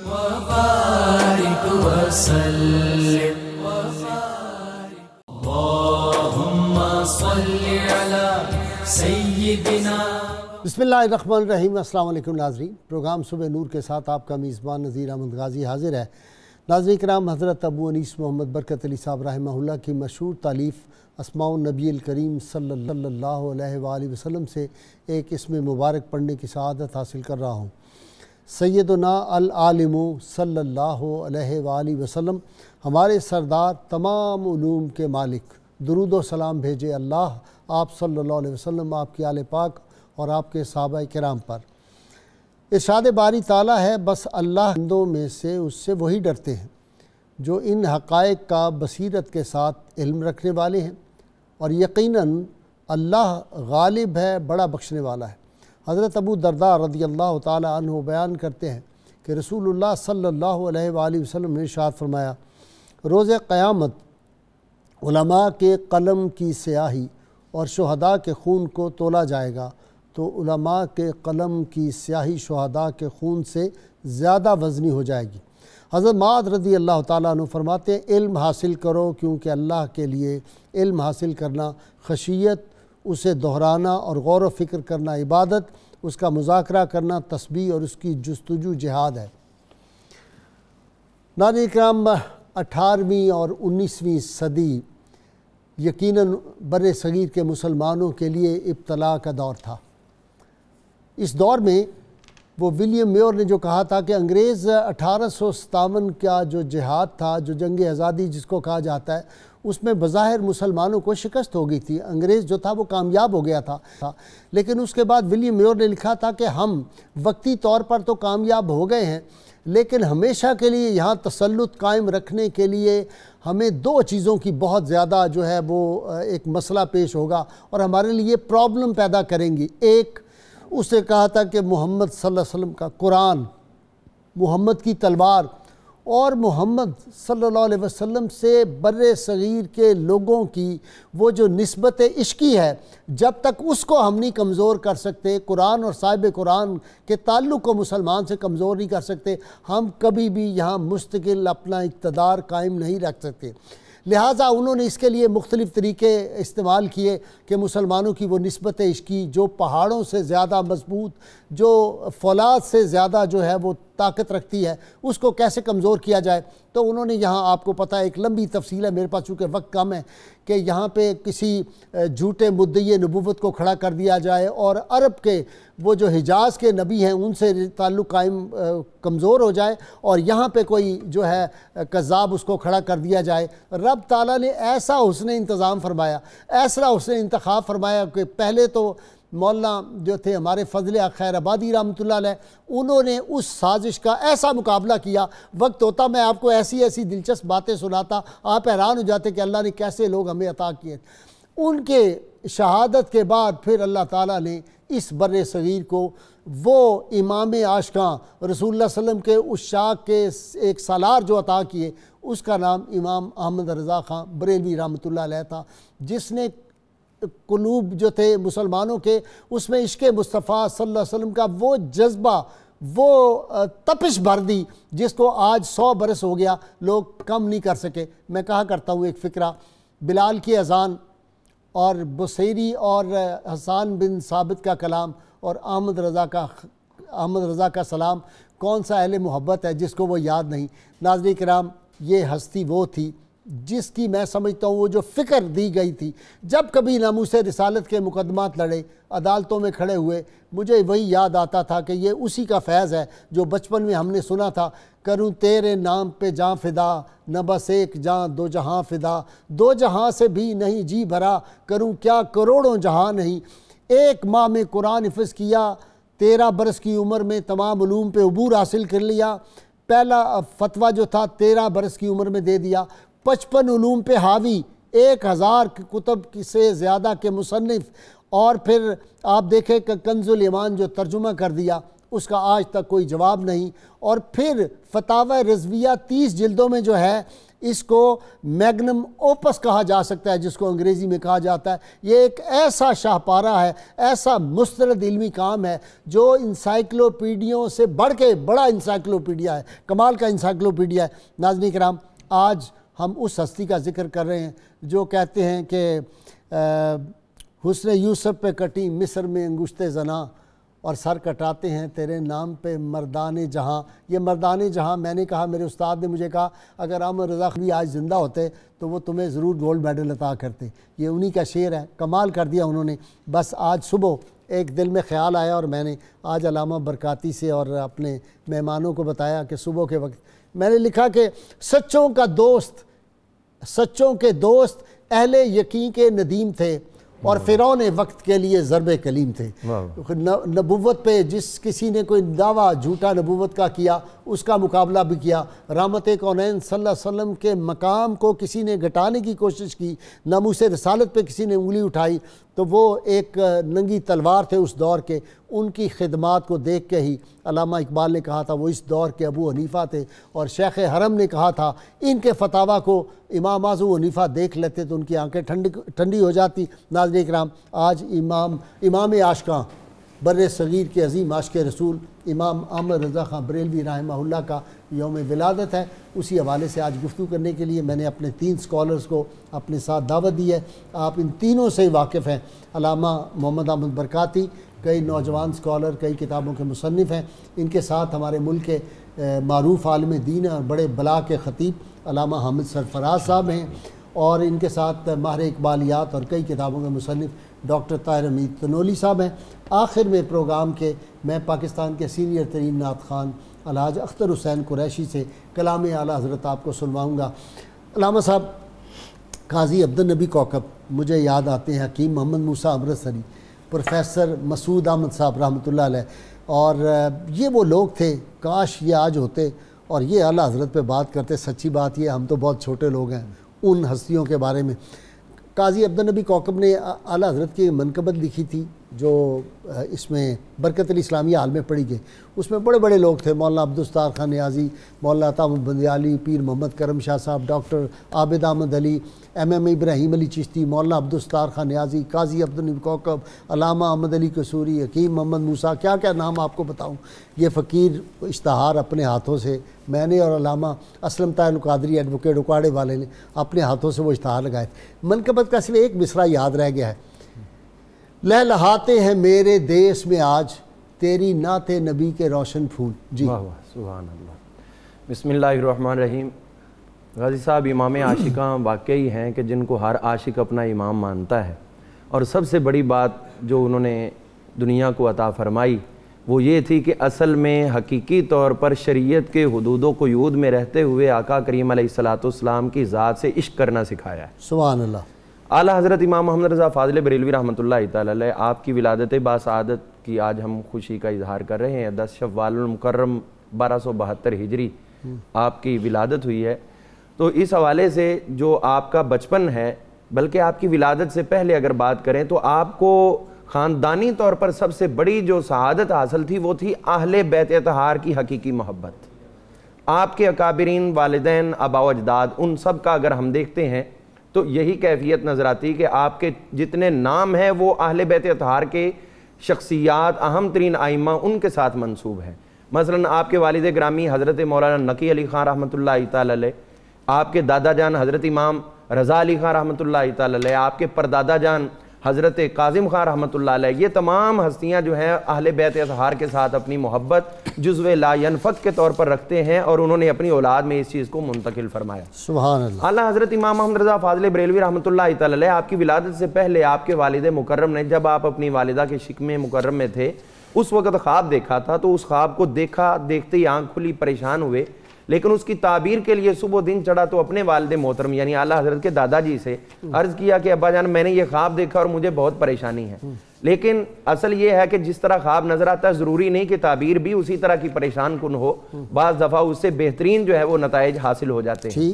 وبارك وسلم اللهم صل على سيدنا. بسم اللہ الرحمن الرحیم. السلام علیکم ناظرین. پروگرام صبح نور کے ساتھ آپ کا میزبان نذیر احمد غازی حاضر ہے. ناظرین کرام، حضرت ابو انیس محمد برکت علی صاحب رحمہ اللہ کی مشہور تالیف اسماء النبی الکریم صلی اللہ علیہ وآلہ وسلم سے ایک اسم مبارک پڑھنے کی سعادت حاصل کر رہا ہوں. سیدنا العالم صلی اللہ علیہ وآلہ وسلم، ہمارے سردار، تمام علوم کے مالک، درود و سلام بھیجے اللہ آپ صلی اللہ علیہ وسلم، آپ کی آل پاک اور آپ کے صحابہ کرام پر. ارشاد باری تعالیٰ ہے، بس اللہ بندوں میں سے اس سے وہی ڈرتے ہیں جو ان حقائق کا بصیرت کے ساتھ علم رکھنے والے ہیں، اور یقیناً اللہ غالب ہے، بڑا بخشنے والا ہے. حضرت ابو درداء رضی اللہ تعالیٰ عنہ بیان کرتے ہیں کہ رسول اللہ صلی اللہ علیہ وآلہ وسلم نے ارشاد فرمایا، روز قیامت علماء کے قلم کی سیاہی اور شہداء کے خون کو تولا جائے گا تو علماء کے قلم کی سیاہی شہداء کے خون سے زیادہ وزنی ہو جائے گی. حضرت معاذ رضی اللہ تعالیٰ عنہ فرماتے ہیں، علم حاصل کرو کیونکہ اللہ کے لیے علم حاصل کرنا خشیت، اسے دہرانا اور غور و فکر کرنا عبادت، اس کا مذاکرہ کرنا تسبیح اور اس کی جستجو جہاد ہے. ناظرین کرام، 18ویں اور 19ویں صدی یقیناً بر صغیر کے مسلمانوں کے لیے ابتلا کا دور تھا. اس دور میں وہ ولیم میور نے جو کہا تھا کہ انگریز 1857 کا جو جہاد تھا، جو جنگ آزادی جس کو کہا جاتا ہے، اس میں بظاہر مسلمانوں کو شکست ہو گئی تھی، انگریز جو تھا وہ کامیاب ہو گیا تھا. لیکن اس کے بعد ولیم میور نے لکھا تھا کہ ہم وقتی طور پر تو کامیاب ہو گئے ہیں، لیکن ہمیشہ کے لیے یہاں تسلط قائم رکھنے کے لیے ہمیں دو چیزوں کی بہت زیادہ جو ہے وہ ایک مسئلہ پیش ہوگا اور ہمارے لیے پرابلم پیدا کریں گی. ایک اس نے کہا تھا کہ محمد صلی اللہ علیہ وسلم کا قرآن، محمد کی تلوار، اور محمد صلی اللہ علیہ وسلم سے بر صغیر کے لوگوں کی وہ جو نسبت عشقی ہے، جب تک اس کو ہم نہیں کمزور کر سکتے، قرآن اور صاحب قرآن کے تعلق کو مسلمان سے کمزور نہیں کر سکتے، ہم کبھی بھی یہاں مستقل اپنا اقتدار قائم نہیں رکھ سکتے. لہٰذا انہوں نے اس کے لیے مختلف طریقے استعمال کیے کہ مسلمانوں کی وہ نسبت عشقی جو پہاڑوں سے زیادہ مضبوط، جو فولاد سے زیادہ جو ہے وہ طاقت رکھتی ہے، اس کو کیسے کمزور کیا جائے. تو انہوں نے یہاں آپ کو پتہ ہے، ایک لمبی تفصیل ہے، میرے پاس چونکہ وقت کم ہے، کہ یہاں پہ کسی جھوٹے مدعی نبوت کو کھڑا کر دیا جائے اور عرب کے وہ جو حجاز کے نبی ہیں ان سے تعلق قائم کمزور ہو جائے، اور یہاں پہ کوئی جو ہے کذاب اس کو کھڑا کر دیا جائے. رب تعالیٰ نے ایسا حسن انتظام فرمایا، ایسا حسن انتخاب فرمایا کہ پہلے تو مولانا جو تھے ہمارے فضل خیر آبادی رحمۃ اللہ علیہ، انہوں نے اس سازش کا ایسا مقابلہ کیا. وقت ہوتا میں آپ کو ایسی ایسی دلچسپ باتیں سناتا، آپ حیران ہو جاتے کہ اللہ نے کیسے لوگ ہمیں عطا کیے. ان کے شہادت کے بعد پھر اللہ تعالیٰ نے اس بر صغیر کو وہ امام عاشقاں رسول اللہ صلی اللہ علیہ وسلم کے عشاق کے ایک سالار جو عطا کیے، اس کا نام امام احمد رضا خان بریلوی رحمۃ اللہ علیہ تھا، جس نے قلوب جو تھے مسلمانوں کے، اس میں عشق مصطفیٰ صلی اللہ علیہ وسلم کا وہ جذبہ، وہ تپش بھر دی جس کو آج 100 برس ہو گیا لوگ کم نہیں کر سکے. میں کہا کرتا ہوں ایک فقرہ، بلال کی اذان اور بصیری اور حسان بن ثابت کا کلام اور احمد رضا کا سلام، کون سا اہل محبت ہے جس کو وہ یاد نہیں. ناظرین کرام، یہ ہستی وہ تھی جس کی میں سمجھتا ہوں وہ جو فکر دی گئی تھی. جب کبھی ناموس رسالت کے مقدمات لڑے، عدالتوں میں کھڑے ہوئے، مجھے وہی یاد آتا تھا کہ یہ اسی کا فیض ہے جو بچپن میں ہم نے سنا تھا، کروں تیرے نام پہ جاں فدا، نہ بس ایک جاں دو جہاں فدا، دو جہاں سے بھی نہیں جی بھرا، کروں کیا کروڑوں جہاں نہیں. ایک ماہ میں قرآن حفظ کیا، 13 برس کی عمر میں تمام علوم پہ عبور حاصل کر لیا، پہلا فتویٰ جو تھا 13 برس کی عمر میں دے دیا، 55 علوم پہ حاوی، 1000 کتب سے زیادہ کے مصنف، اور پھر آپ دیکھیں کہ کنز الایمان جو ترجمہ کر دیا، اس کا آج تک کوئی جواب نہیں. اور پھر فتاوی رضویہ 30 جلدوں میں جو ہے اس کو میگنم اوپس کہا جا سکتا ہے جس کو انگریزی میں کہا جاتا ہے. یہ ایک ایسا شاہپارہ ہے, ایسا مستند علمی کام ہے جو انسائکلوپیڈیوں سے بڑھ کے بڑا انسائکلوپیڈیا ہے, کمال کا انسائکلوپیڈیا ہے. ناظرین کرام, آج ہم اس ہستی کا ذکر کر رہے ہیں جو کہتے ہیں کہ حسن یوسف پہ کٹی مصر میں انگشت زنا اور سر کٹاتے ہیں تیرے نام پہ مردان جہاں. یہ مردان جہاں میں نے کہا, میرے استاد نے مجھے کہا اگر احمد رضا خانوی آج زندہ ہوتے تو وہ تمہیں ضرور گولڈ میڈل عطا کرتے. یہ انہی کا شعر ہے, کمال کر دیا انہوں نے. بس آج صبح ایک دل میں خیال آیا اور میں نے آج علامہ برکاتی سے اور اپنے مہمانوں کو بتایا کہ صبح کے وقت میں نے لکھا کہ سچوں کے دوست اہل یقین کے ندیم تھے اور فرعون وقت کے لیے ضرب کلیم تھے. نبوت پہ جس کسی نے کوئی دعویٰ جھوٹا نبوت کا کیا اس کا مقابلہ بھی کیا. رحمت کونین صلی اللہ علیہ وسلم کے مقام کو کسی نے گھٹانے کی کوشش کی, ناموس رسالت پہ کسی نے انگلی اٹھائی, تو وہ ایک ننگی تلوار تھے اس دور کے. ان کی خدمات کو دیکھ کے ہی علامہ اقبال نے کہا تھا وہ اس دور کے ابو حنیفہ تھے, اور شیخ حرم نے کہا تھا ان کے فتاویٰ کو امام اعظم حنیفہ دیکھ لیتے تو ان کی آنکھیں ٹھنڈی ہو جاتی. ناظرین کرام, آج امام عاشقاں بر صغیر کے عظیم عاشق رسول امام احمد رضا خان بریلوی رحمہ اللہ کا یوم ولادت ہے. اسی حوالے سے آج گفتگو کرنے کے لیے میں نے اپنے 3 اسکالرز کو اپنے ساتھ دعوت دی ہے. آپ ان تینوں سے واقف ہیں. علامہ محمد احمد برکاتی کئی نوجوان اسکالر, کئی کتابوں کے مصنف ہیں. ان کے ساتھ ہمارے ملک کے معروف عالم دین اور بڑے بلا کے خطیب علامہ حامد سرفراز صاحب ہیں, اور ان کے ساتھ ماہر اقبالیات اور کئی کتابوں کے مصنف ڈاکٹر طاہر حمید تنولی صاحب ہیں. آخر میں پروگرام کے میں پاکستان کے سینئر ترین نعت خوان الحاج اختر حسین قریشی سے کلام اعلیٰ حضرت آپ کو سنواؤں گا. علامہ صاحب, قاضی عبدالنبی کوکب مجھے یاد آتے ہیں, حکیم محمد موسیٰ امرتسری, پروفیسر مسعود احمد صاحب رحمۃ اللہ علیہ, اور یہ وہ لوگ تھے, کاش یہ آج ہوتے اور یہ اعلیٰ حضرت پہ بات کرتے. سچی بات یہ ہم تو بہت چھوٹے لوگ ہیں ان ہستیوں کے بارے میں. قاضی عبدالنبی کوکب نے اعلیٰ حضرت کی منقبت لکھی تھی جو اس میں برکت الاسلامیہ حال میں پڑھی گئی. اس میں بڑے بڑے لوگ تھے, مولانا عبدالستار خان نیازی, مولانا عطا بندیالی, پیر محمد کرم شاہ صاحب, ڈاکٹر عابد احمد علی, ایم ابراہیم علی چشتی, مولانا عبدالستار خان نیازی, قاضی عبدالنبی کوکب, علامہ احمد علی قصوری, حکیم محمد موسیٰ, کیا کیا نام آپ کو بتاؤں. یہ فقیر اشتہار اپنے ہاتھوں سے میں نے اور علامہ اسلم طاہر القادری ایڈوکیٹ اکاڑے والے نے اپنے ہاتھوں سے وہ اشتہار لگائے. منقبت کا صرف ایک مصرع یاد رہ گیا ہے, لہلہاتے ہیں میرے دیس میں آج تیری نعت نبی کے روشن پھول. جی واہ واہ, سبحان اللہ. بسم اللہ الرحمن الرحیم. غازی صاحب امام عاشقاں واقعی ہیں کہ جن کو ہر عاشق اپنا امام مانتا ہے, اور سب سے بڑی بات جو انہوں نے دنیا کو عطا فرمائی وہ یہ تھی کہ اصل میں حقیقی طور پر شریعت کے حدود و قیود میں رہتے ہوئے آقا کریم علیہ الصلوۃ والسلام کی ذات سے عشق کرنا سکھایا ہے. سبحان اللہ. اعلیٰ حضرت امام محمد رضا فاضل بریلوی رحمۃ اللہ تعالی علیہ, آپ کی ولادت باسعادت کی آج ہم خوشی کا اظہار کر رہے ہیں. 10 شوال المکرم 1272 ہجری آپ کی ولادت ہوئی ہے. تو اس حوالے سے جو آپ کا بچپن ہے, بلکہ آپ کی ولادت سے پہلے اگر بات کریں تو آپ کو خاندانی طور پر سب سے بڑی جو سعادت حاصل تھی وہ تھی اہل بیت اطہار کی حقیقی محبت. آپ کے اکابرین, والدین, آباء و اجداد, ان سب کا اگر ہم دیکھتے ہیں تو یہی کیفیت نظر آتی کہ آپ کے جتنے نام ہیں وہ اہل بیت اطہار کے شخصیات, اہم ترین ائمہ ان کے ساتھ منسوب ہیں. مثلا آپ کے والد گرامی حضرت مولانا نقی علی خان رحمۃ اللہ تعالی علیہ, آپ کے دادا جان حضرت امام رضا علی خان رحمۃ اللہ تعالی علیہ, آپ کے پردادا جان حضرت کاظم خان رحمۃ اللہ علیہ, یہ تمام ہستیاں جو ہیں اہل بیت اطہار کے ساتھ اپنی محبت جزو لا ینفک کے طور پر رکھتے ہیں, اور انہوں نے اپنی اولاد میں اس چیز کو منتقل فرمایا. سبحان اللہ. اعلیٰ حضرت امام محمد رضا فاضل بریلوی رحمۃ اللہ تعالی علیہ, آپ کی ولادت سے پہلے آپ کے والد مکرم نے, جب آپ اپنی والدہ کے شکم مکرم میں تھے, اس وقت خواب دیکھا تھا. تو اس خواب کو دیکھتے ہی آنکھ کھلی, پریشان ہوئے, لیکن اس کی تعبیر کے لیے صبح دن چڑھا تو اپنے والد محترم یعنی اعلیٰ حضرت کے دادا جی سے عرض کیا کہ ابا جان میں نے یہ خواب دیکھا اور مجھے بہت پریشانی ہے. لیکن اصل یہ ہے کہ جس طرح خواب نظر آتا ہے ضروری نہیں کہ تعبیر بھی اسی طرح کی پریشان کن ہو, بعض دفعہ اس سے بہترین جو ہے وہ نتائج حاصل ہو جاتے ہیں.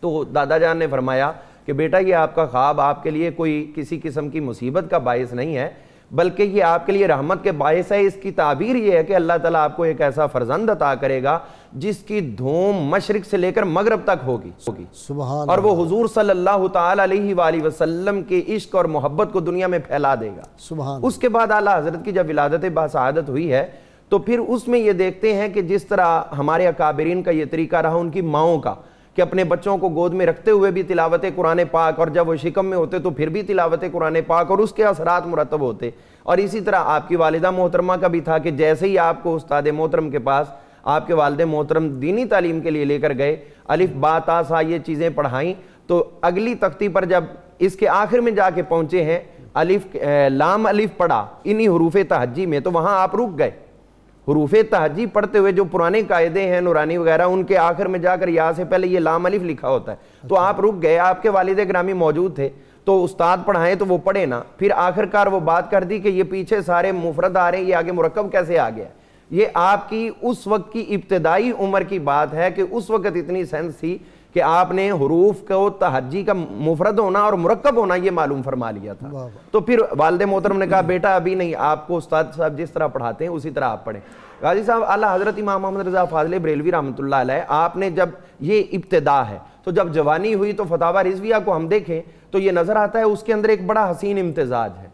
تو دادا جان نے فرمایا کہ بیٹا یہ آپ کا خواب آپ کے لیے کوئی کسی قسم کی مصیبت کا باعث نہیں ہے, بلکہ یہ آپ کے لیے رحمت کے باعث ہے۔ اس کی تعبیر یہ ہے کہ اللہ تعالیٰ آپ کو ایک ایسا فرزند عطا کرے گا جس کی دھوم مشرق سے لے کر مغرب تک ہوگی، سبحان اور وہ حضور صلی اللہ تعالی علیہ وآلہ وسلم کے عشق اور محبت کو دنیا میں پھیلا دے گا۔ سبحان اس کے بعد اعلیٰ حضرت کی جب ولادت باسعادت ہوئی ہے تو پھر اس میں یہ دیکھتے ہیں کہ جس طرح ہمارے اکابرین کا یہ طریقہ رہا ان کی ماؤں کا کہ اپنے بچوں کو گود میں رکھتے ہوئے بھی تلاوت قرآن پاک، اور جب وہ شکم میں ہوتے تو پھر بھی تلاوت قرآن پاک، اور اس کے اثرات مرتب ہوتے۔ اور اسی طرح آپ کی والدہ محترمہ کا بھی تھا کہ جیسے ہی آپ کو استاد محترم کے پاس آپ کے والد محترم دینی تعلیم کے لیے لے کر گئے، الف با تا سا یہ چیزیں پڑھائیں، تو اگلی تختی پر جب اس کے آخر میں جا کے پہنچے ہیں الف لام الف پڑھا انہی حروف تہجی میں، تو وہاں آپ رک گئے۔ حروف تہجی پڑھتے ہوئے جو پرانے قاعدے ہیں نورانی وغیرہ، ان کے آخر میں جا کر یا سے پہلے یہ لام الف لکھا ہوتا ہے، تو آپ رک گئے۔ آپ کے والد گرامی موجود تھے تو استاد پڑھائیں تو وہ پڑھے نا، پھر آخر کار وہ بات کر دی کہ یہ پیچھے سارے مفرد آ رہے ہیں، یہ آگے مرکب کیسے آ گیا۔ یہ آپ کی اس وقت کی ابتدائی عمر کی بات ہے کہ اس وقت اتنی سینس تھی کہ آپ نے حروف کو تہجی کا مفرد ہونا اور مرکب ہونا یہ معلوم فرما لیا تھا۔ تو پھر والد محترم نے کہا بیٹا ابھی نہیں، آپ کو استاد صاحب جس طرح پڑھاتے ہیں اسی طرح آپ پڑھیں۔ غازی صاحب اعلیٰ حضرت امام محمد رضا فاضل بریلوی رحمۃ اللہ علیہ، آپ نے جب یہ ابتدا ہے تو جب جوانی ہوئی تو فتاوی رضویہ کو ہم دیکھیں تو یہ نظر آتا ہے اس کے اندر ایک بڑا حسین امتزاج ہے۔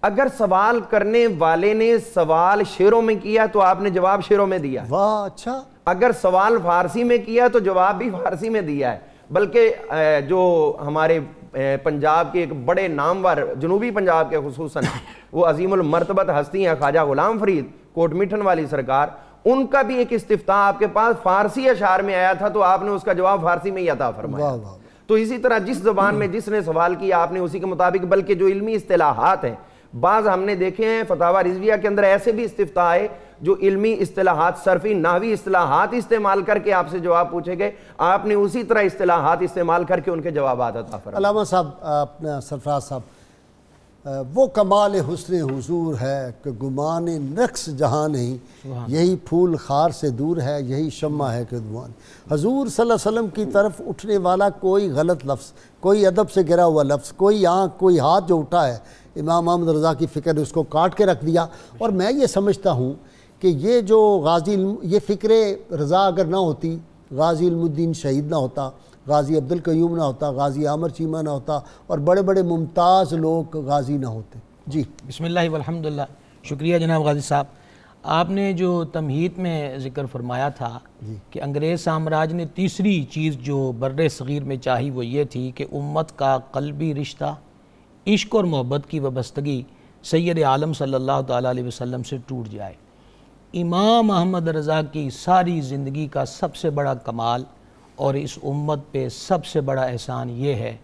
اگر سوال کرنے والے نے سوال شعروں میں کیا تو آپ نے جواب شعروں میں دیا، واہ اچھا۔ اگر سوال فارسی میں کیا تو جواب بھی فارسی میں دیا ہے۔ بلکہ جو ہمارے پنجاب کے ایک بڑے نامور، جنوبی پنجاب کے خصوصاً وہ عظیم المرتبت ہستی ہیں خواجہ غلام فرید کوٹ میٹھن والی سرکار، ان کا بھی ایک استفتاء آپ کے پاس فارسی اشعار میں آیا تھا تو آپ نے اس کا جواب فارسی میں ہی عطا فرمایا۔ تو اسی طرح جس زبان میں جس نے سوال کیا آپ نے اسی کے مطابق، بلکہ جو علمی اصطلاحات ہیں بعض ہم نے دیکھے ہیں فتاوی رضویہ کے اندر ایسے بھی استفتاء آئے جو علمی اصطلاحات، صرفی نحوی اصطلاحات استعمال کر کے آپ سے جواب پوچھے گئے، آپ نے اسی طرح اصطلاحات استعمال کر کے ان کے جوابات عطا فرمائے۔ علامہ صاحب، اپنا سرفراز صاحب، وہ کمال حسن حضور ہے کہ گمان نقص جہاں نہیں، یہی پھول خار سے دور ہے، یہی شمع ہے کہ دھواں۔ حضور صلی اللہ علیہ وسلم کی طرف اٹھنے والا کوئی غلط لفظ، کوئی ادب سے گرا ہوا لفظ، کوئی آنکھ، کوئی ہاتھ جو اٹھا ہے، امام محمد رضا کی فکر نے اس کو کاٹ کے رکھ دیا۔ اور میں یہ سمجھتا ہوں کہ یہ جو یہ فکر رضا اگر نہ ہوتی، غازی علم الدین شہید نہ ہوتا، غازی عبد القیوم نہ ہوتا، غازی عامر چیمہ نہ ہوتا، اور بڑے بڑے ممتاز لوگ غازی نہ ہوتے۔ جی بسم اللہ والحمدللہ، شکریہ جناب غازی صاحب۔ آپ نے جو تمہید میں ذکر فرمایا تھا کہ انگریز سامراج نے تیسری چیز جو بر صغیر میں چاہی وہ یہ تھی کہ امت کا قلبی رشتہ، عشق اور محبت کی وابستگی سید عالم صلی اللہ تعالیٰ علیہ وسلم سے ٹوٹ جائے۔ امام احمد رضا کی ساری زندگی کا سب سے بڑا کمال اور اس امت پہ سب سے بڑا احسان یہ ہے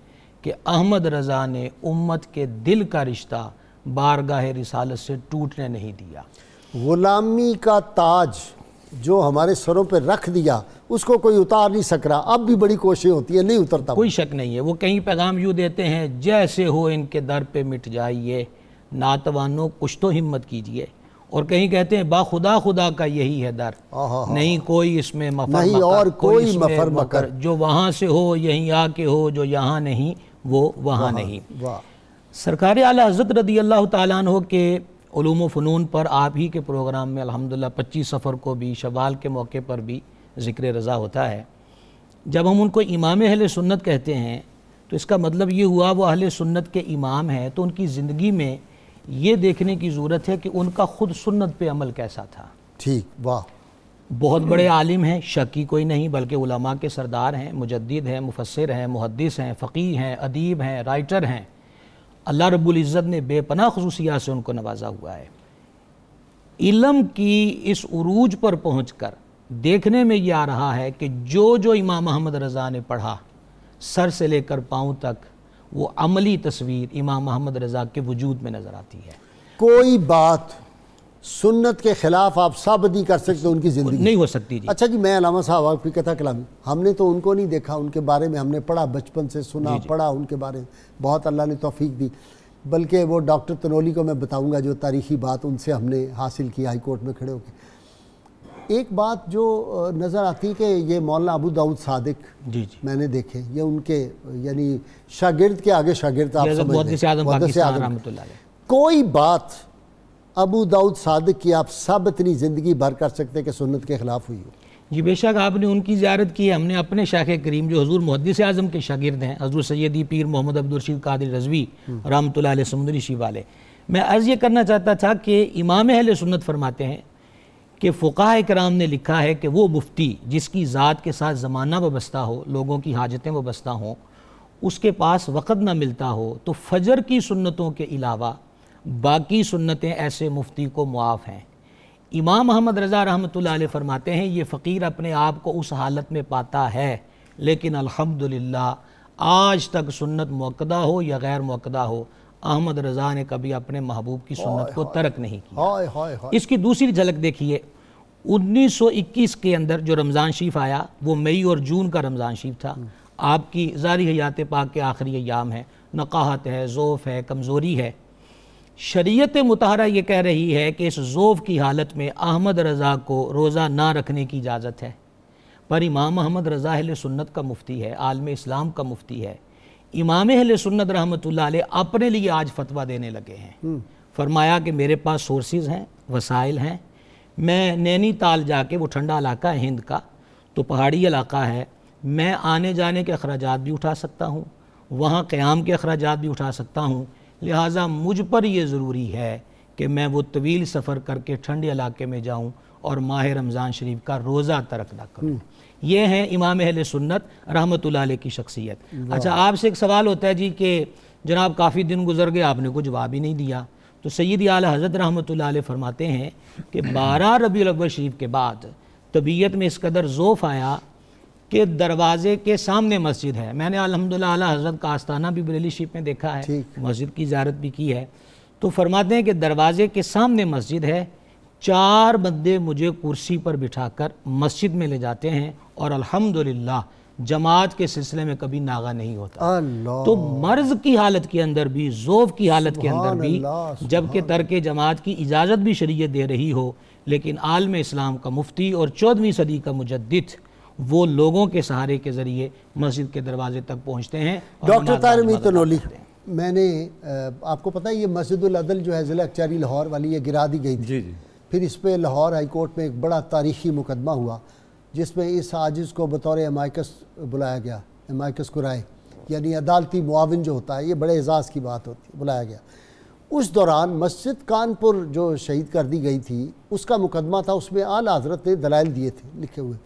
کہ احمد رضا نے امت کے دل کا رشتہ بارگاہ رسالت سے ٹوٹنے نہیں دیا۔ غلامی کا تاج جو ہمارے سروں پہ رکھ دیا اس کو کوئی اتار نہیں سک رہا، اب بھی بڑی کوششیں ہوتی ہیں، نہیں اترتا۔ کوئی شک نہیں ہے۔ وہ کہیں پیغام یوں دیتے ہیں، جیسے ہو ان کے در پہ مٹ جائیے، ناتوانوں کچھ تو ہمت کیجئے، اور کہیں کہتے ہیں با خدا خدا کا یہی ہے در، نہیں کوئی اس میں مفر نہیں مکر، اور کوئی اس میں مفر مکر، جو وہاں سے ہو یہیں آ کے ہو، جو یہاں نہیں وہ وہاں نہیں۔ سرکار اعلیٰ حضرت رضی اللہ تعالیٰ عنہ کے علوم و فنون پر آپ ہی کے پروگرام میں الحمدللہ 25 صفر کو بھی شوال کے موقع پر بھی ذکر رضا ہوتا ہے۔ جب ہم ان کو امام اہل سنت کہتے ہیں تو اس کا مطلب یہ ہوا وہ اہل سنت کے امام ہیں، تو ان کی زندگی میں یہ دیکھنے کی ضرورت ہے کہ ان کا خود سنت پہ عمل کیسا تھا۔ ٹھیک، واہ۔ بہت بڑے عالم ہیں، شک کی کوئی نہیں، بلکہ علماء کے سردار ہیں، مجدد ہیں، مفسر ہیں، محدث ہیں، فقیہ ہیں، ادیب ہیں، رائٹر ہیں۔ اللہ رب العزت نے بے پناہ خصوصیات سے ان کو نوازا ہوا ہے۔ علم کی اس عروج پر پہنچ کر دیکھنے میں یہ آ رہا ہے کہ جو امام محمد رضا نے پڑھا سر سے لے کر پاؤں تک، وہ عملی تصویر امام محمد رضا کے وجود میں نظر آتی ہے۔ کوئی بات سنت کے خلاف آپ ثابت نہیں کر سکتے ان کی زندگی نہیں ہو سکتی جی۔ اچھا جی، میں علامہ صاحب آپ کی کتھا کلامی، ہم نے تو ان کو نہیں دیکھا، ان کے بارے میں ہم نے پڑھا، بچپن سے سنا پڑھا ان کے بارے میں، بہت اللہ نے توفیق دی۔ بلکہ وہ ڈاکٹر تنولی کو میں بتاؤں گا جو تاریخی بات ان سے ہم نے حاصل کی ہائی کورٹ میں کھڑے ہو کے۔ ایک بات جو نظر آتی کہ یہ مولانا ابو داؤد صادق جی میں نے دیکھے، یہ ان کے یعنی شاگرد کے آگے شاگرد، آپ سمجھ لیں، محدث اعظم پاکستان رحمۃ اللہ علیہ۔ کوئی بات ابو داؤد صادق کی آپ ثابت نہیں زندگی بھر کر سکتے کہ سنت کے خلاف ہوئی ہو؟ جی بے شک آپ نے ان کی زیارت کی ہے. ہم نے اپنے شیخ کریم جو حضور محدث اعظم کے شاگرد ہیں، حضور سیدی پیر محمد عبدالرشید قادری رضوی رحمۃ اللہ علیہ سمندری شیف والے، میں عرض یہ کرنا چاہتا تھا کہ امام اہل سنت فرماتے ہیں کہ فقہاء کرام نے لکھا ہے کہ وہ مفتی جس کی ذات کے ساتھ زمانہ وابستہ ہو، لوگوں کی حاجتیں وابستہ ہوں، اس کے پاس وقت نہ ملتا ہو تو فجر کی سنتوں کے علاوہ باقی سنتیں ایسے مفتی کو معاف ہیں. امام محمد رضا رحمۃ اللہ علیہ فرماتے ہیں یہ فقیر اپنے آپ کو اس حالت میں پاتا ہے، لیکن الحمدللہ آج تک سنت موقدہ ہو یا غیر موقدہ ہو، احمد رضا نے کبھی اپنے محبوب کی سنت کو ترک نہیں کیا. اس کی دوسری جھلک دیکھیے، 1921 کے اندر جو رمضان شریف آیا وہ مئی اور جون کا رمضان شریف تھا. آپ کی ظاہری حیات پاک کے آخری ایام ہے، نقاہت ہے، ضعف ہے، کمزوری ہے. شریعت مطہرہ یہ کہہ رہی ہے کہ اس ضعف کی حالت میں احمد رضا کو روزہ نہ رکھنے کی اجازت ہے، پر امام محمد رضا اہل سنت کا مفتی ہے، عالم اسلام کا مفتی ہے. امام اہل سنت رحمۃ اللہ علیہ اپنے لیے آج فتویٰ دینے لگے ہیں. فرمایا کہ میرے پاس سورسز ہیں، وسائل ہیں، میں نینی تال جا کے، وہ ٹھنڈا علاقہ ہے ہند کا تو پہاڑی علاقہ ہے، میں آنے جانے کے اخراجات بھی اٹھا سکتا ہوں، وہاں قیام کے اخراجات بھی اٹھا سکتا ہوں، لہٰذا مجھ پر یہ ضروری ہے کہ میں وہ طویل سفر کر کے ٹھنڈے علاقے میں جاؤں اور ماہ رمضان شریف کا روزہ ترک نہ کروں. یہ ہیں امام اہل سنت رحمۃ اللہ علیہ کی شخصیت. اچھا آپ سے ایک سوال ہوتا ہے جی کہ جناب کافی دن گزر گئے آپ نے کوئی جواب ہی نہیں دیا، تو سیدی اعلیٰ حضرت رحمۃ اللہ علیہ فرماتے ہیں کہ 12 ربیع الاول شریف کے بعد طبیعت میں اس قدر ذوف آیا کہ دروازے کے سامنے مسجد ہے. میں نے الحمدللہ اعلیٰ حضرت کا آستانہ بھی بریلی شریف میں دیکھا ہے، مسجد کی زیارت بھی کی ہے. تو فرماتے ہیں کہ دروازے کے سامنے مسجد ہے، 4 بندے مجھے کرسی پر بٹھا کر مسجد میں لے جاتے ہیں اور الحمدللہ جماعت کے سلسلے میں کبھی ناغہ نہیں ہوتا. تو مرض کی حالت کے اندر بھی، ذوف کی حالت کے اندر بھی، جبکہ ترک جماعت کی اجازت بھی شریعت دے رہی ہو، لیکن عالم اسلام کا مفتی اور 14ویں صدی کا مجدد وہ لوگوں کے سہارے کے ذریعے مسجد کے دروازے تک پہنچتے ہیں. ڈاکٹر طاہر امین تنولی، میں نے آپ کو پتہ ہے یہ مسجد العدل جو ہے ضلع کچہری لاہور والی، یہ گرا دی گئی تھی. پھر اس پہ لاہور ہائی کورٹ میں ایک بڑا تاریخی مقدمہ ہوا جس میں اس عاجز کو بطور امائکس بلایا گیا، امائکس قرائے یعنی عدالتی معاون جو ہوتا ہے، یہ بڑے اعزاز کی بات ہوتی ہے، بلایا گیا. اس دوران مسجد کانپور جو شہید کر دی گئی تھی اس کا مقدمہ تھا، اس میں اعلیٰ حضرت نے دلائل دیے تھے لکھے ہوئے.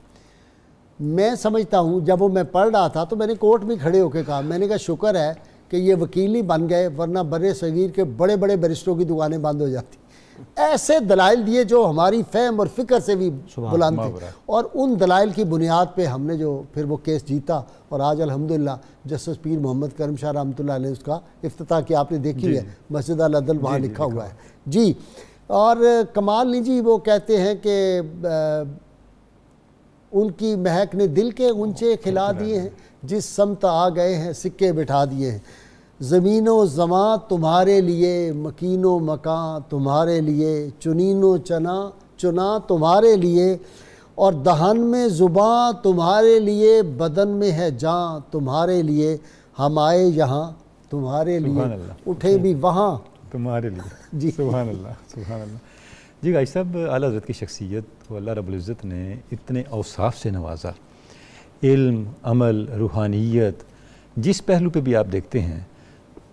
میں سمجھتا ہوں جب وہ میں پڑھ رہا تھا تو میں نے کورٹ میں کھڑے ہو کے کہا، میں نے کہا شکر ہے کہ یہ وکیل ہی بن گئے، ورنہ برے صغیر کے بڑے بڑے بیرسٹروں کی دکانیں بند ہو جاتی. ایسے دلائل دیے جو ہماری فہم اور فکر سے بھی بلند تھے، اور ان دلائل کی بنیاد پہ ہم نے جو پھر وہ کیس جیتا اور آج الحمدللہ جسٹس پیر محمد کرم شاہ رحمۃ اللہ علیہ اس کا افتتاح کیا آپ نے دیکھی ہے، مسجد العدل وہاں لکھا ہوا ہے جی. اور کمال نہیں جی، وہ کہتے ہیں کہ ان کی مہک نے دل کے غنچے کھلا دیے ہیں، جس سمت آ گئے ہیں سکے بٹھا دیے ہیں. زمین و زمان تمہارے لیے، مکین و مکان تمہارے لیے، چنین و چنا تمہارے لیے، اور دہن میں زباں تمہارے لیے، بدن میں ہے جان تمہارے لیے. ہم آئے یہاں تمہارے لیے، اٹھے بھی وہاں تمہارے لیے. جی سبحان اللہ، سبحان اللہ. جی غازی صاحب، اعلیٰ حضرت کی شخصیت کو اللہ رب العزت نے اتنے اوصاف سے نوازا، علم، عمل، روحانیت، جس پہلو پہ بھی آپ دیکھتے ہیں.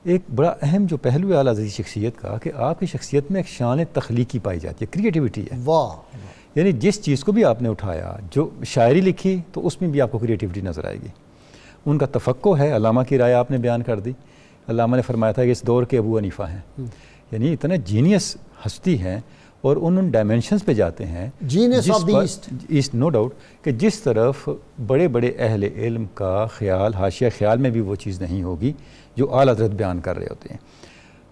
ایک بڑا اہم جو پہلو ہے اعلیٰ حضرت کی شخصیت کا کہ آپ کی شخصیت میں ایک شان تخلیقی پائی جاتی ہے، کریٹیوٹی ہے. واہ، یعنی جس چیز کو بھی آپ نے اٹھایا، جو شاعری لکھی تو اس میں بھی آپ کو کریٹیوٹی نظر آئے گی. ان کا تفقع ہے. علامہ کی رائے آپ نے بیان کر دی. علامہ نے فرمایا تھا کہ اس دور کے ابو حنیفہ ہیں، یعنی اتنا جینیس ہستی ہیں اور ان ڈائمینشنز پہ جاتے ہیں، genius of the East, no doubt, کہ جس طرف بڑے بڑے اہل علم کا خیال، حاشیہ خیال میں بھی وہ چیز نہیں ہوگی جو اعلیٰ حضرت بیان کر رہے ہوتے ہیں.